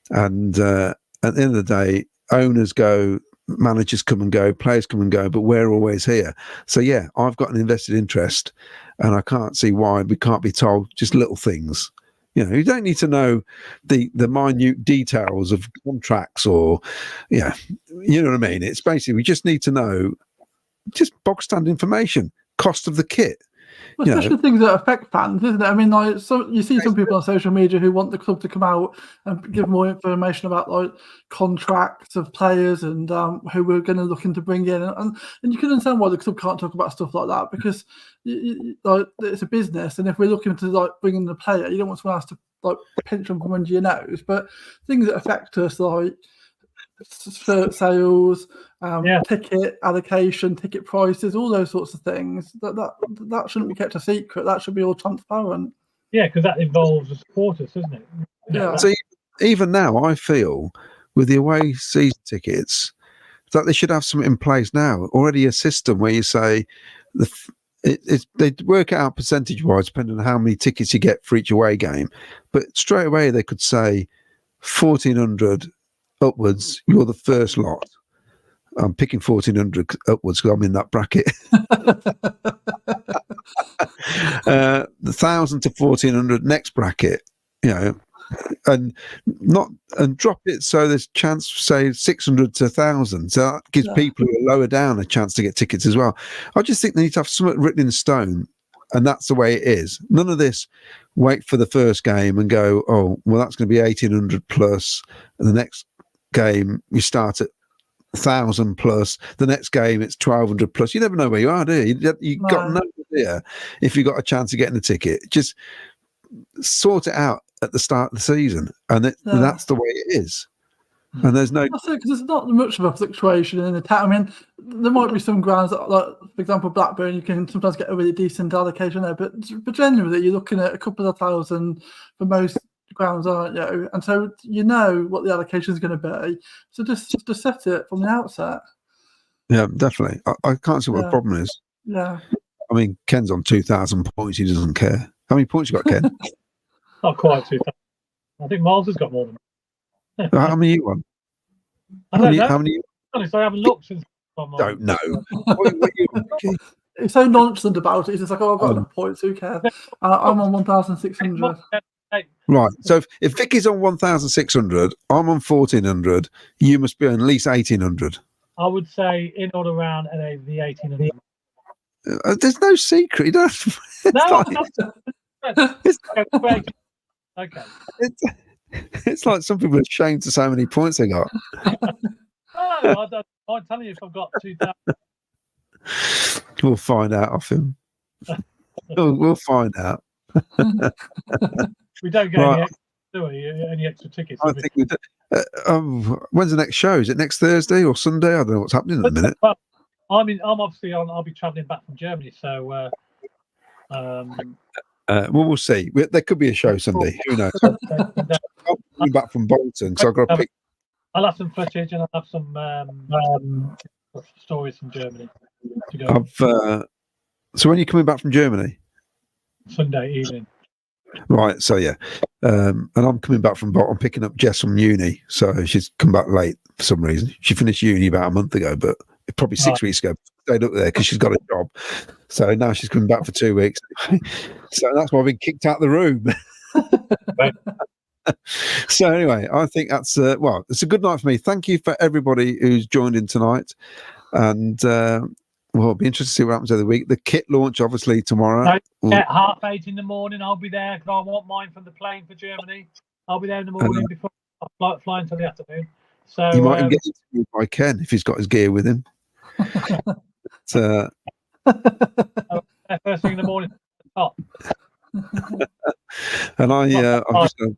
and at the end of the day, owners go, managers come and go, players come and go, but we're always here. So yeah, I've got an invested interest, and I can't see why we can't be told just little things. You know, you don't need to know the minute details of contracts, or you know what I mean. It's basically, we just need to know just box stand information, cost of the kit. Well, especially things that affect fans, isn't it? I mean, like, so you see some people on social media who want the club to come out and give more information about like contracts of players and who we're going to looking to bring in, and you can understand why the club can't talk about stuff like that, because like, it's a business, and if we're looking to like bring in the player, you don't want someone else to like pinch them from under your nose. But things that affect us, like shirt sales, ticket allocation, ticket prices, all those sorts of things, that shouldn't be kept a secret. That should be all transparent. Yeah, because that involves the supporters, doesn't it? Yeah. So even now, I feel with the away season tickets that they should have something in place now, already a system where you say they work it out percentage wise depending on how many tickets you get for each away game, but straight away they could say 1,400 upwards, you're the first lot. I'm picking 1,400 upwards because I'm in that bracket. The 1,000 to 1,400 next bracket, you know, and drop it so there's chance, say 600 to 1,000. So that gives people who are lower down a chance to get tickets as well. I just think they need to have something written in stone, and that's the way it is. None of this wait for the first game and go, oh, well, that's going to be 1,800 plus, and the next game you start at 1,000 plus, the next game it's 1,200 plus. You never know where you are, do you? You've got no idea if you got a chance of getting a ticket. Just sort it out at the start of the season, and that's the way it is. And there's no, because there's not much of a fluctuation in the town. I mean, there might be some grounds that, like, for example, Blackburn, you can sometimes get a really decent allocation there, but generally you're looking at a couple of thousand for most grounds, aren't you? And so you know what the allocation is going to be. So just set it from the outset. Yeah, definitely. I can't see what the problem is. Yeah. I mean, Ken's on 2,000 points. He doesn't care. How many points you got, Ken? Not quite 2,000. I think Myles has got more than me. How many you won? I don't know. How many? Honestly, I haven't looked since. Don't know. What you on, Vicky? It's so nonchalant about it. It's just like, oh, I've got enough points. Who cares? I'm on 1,600. Right. So if Vicky's on 1,600, I'm on 1,400. You must be on at least 1,800. I would say in or around the 1,800. There's no secret. You don't. Okay. It's like some people are ashamed to so many points they got. I'm telling you, if I've got 2,000. We'll find out off him. We'll find out. We don't get any extra tickets. I think we do. When's the next show? Is it next Thursday or Sunday? I don't know what's happening in a minute. Well, I'm obviously on. I'll be travelling back from Germany, so. Well, we'll see. There could be a show Sunday. Who knows? I'm coming back from Bolton, so I've got to pick. I'll have some footage and I'll have some stories from Germany to go. So when are you coming back from Germany? Sunday evening. Right. So yeah, and I'm coming back from Bolton. I'm picking up Jess from uni, so she's come back late for some reason. She finished uni about a month ago, but probably 6 weeks ago. Stayed up there because she's got a job. So now she's coming back for 2 weeks. So that's why I've been kicked out of the room. So anyway, I think that's it's a good night for me. Thank you for everybody who's joined in tonight, and it'll be interesting to see what happens over the week. The kit launch obviously tomorrow. At 8:30 in the morning, I'll be there because I want mine from the plane for Germany. I'll be there in the morning before I fly until the afternoon. So you might even get interviewed by Ken if he's got his gear with him. First thing in the morning. And I'm just going.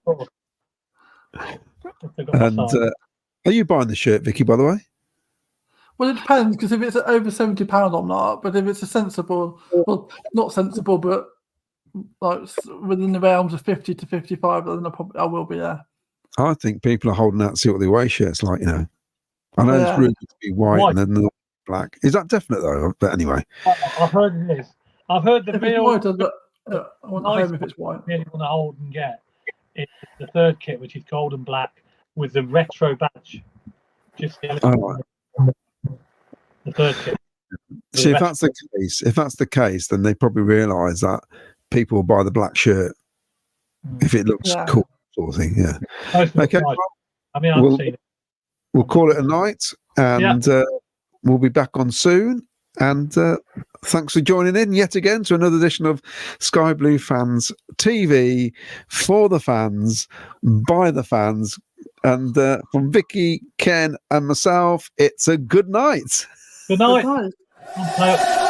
And are you buying the shirt, Vicky? By the way. Well, it depends, because if it's over £70 or not, but if it's a sensible, well, not sensible, but like within the realms of 50 to 55, then I will be there. I think people are holding out to see what the away shirt's like. You know, I know it's rumored to be white and then black. Is that definite though? But anyway, I've heard it is. I've heard the real. I want nice if it's white. Really want to hold and get is the third kit, which is gold and black with the retro badge. Just the third kit. See, if that's the case, then they probably realise that people will buy the black shirt if it looks cool, sort of thing. Yeah. Okay. I mean, I've seen it. We'll call it a night, and we'll be back on soon. And thanks for joining in yet again to another edition of Sky Blue Fans TV, for the fans, by the fans. And from Vicky, Ken, and myself, it's a good night. Good night. Good night.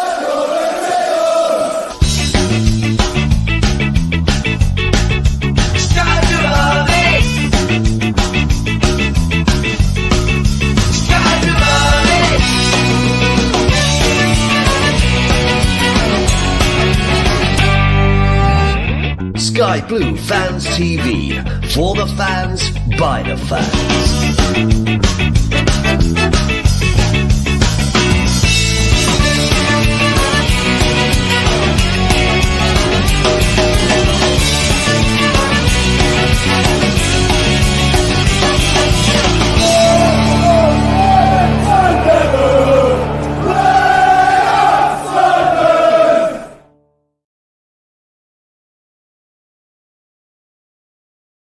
Sky Blue Fans TV, for the fans, by the fans.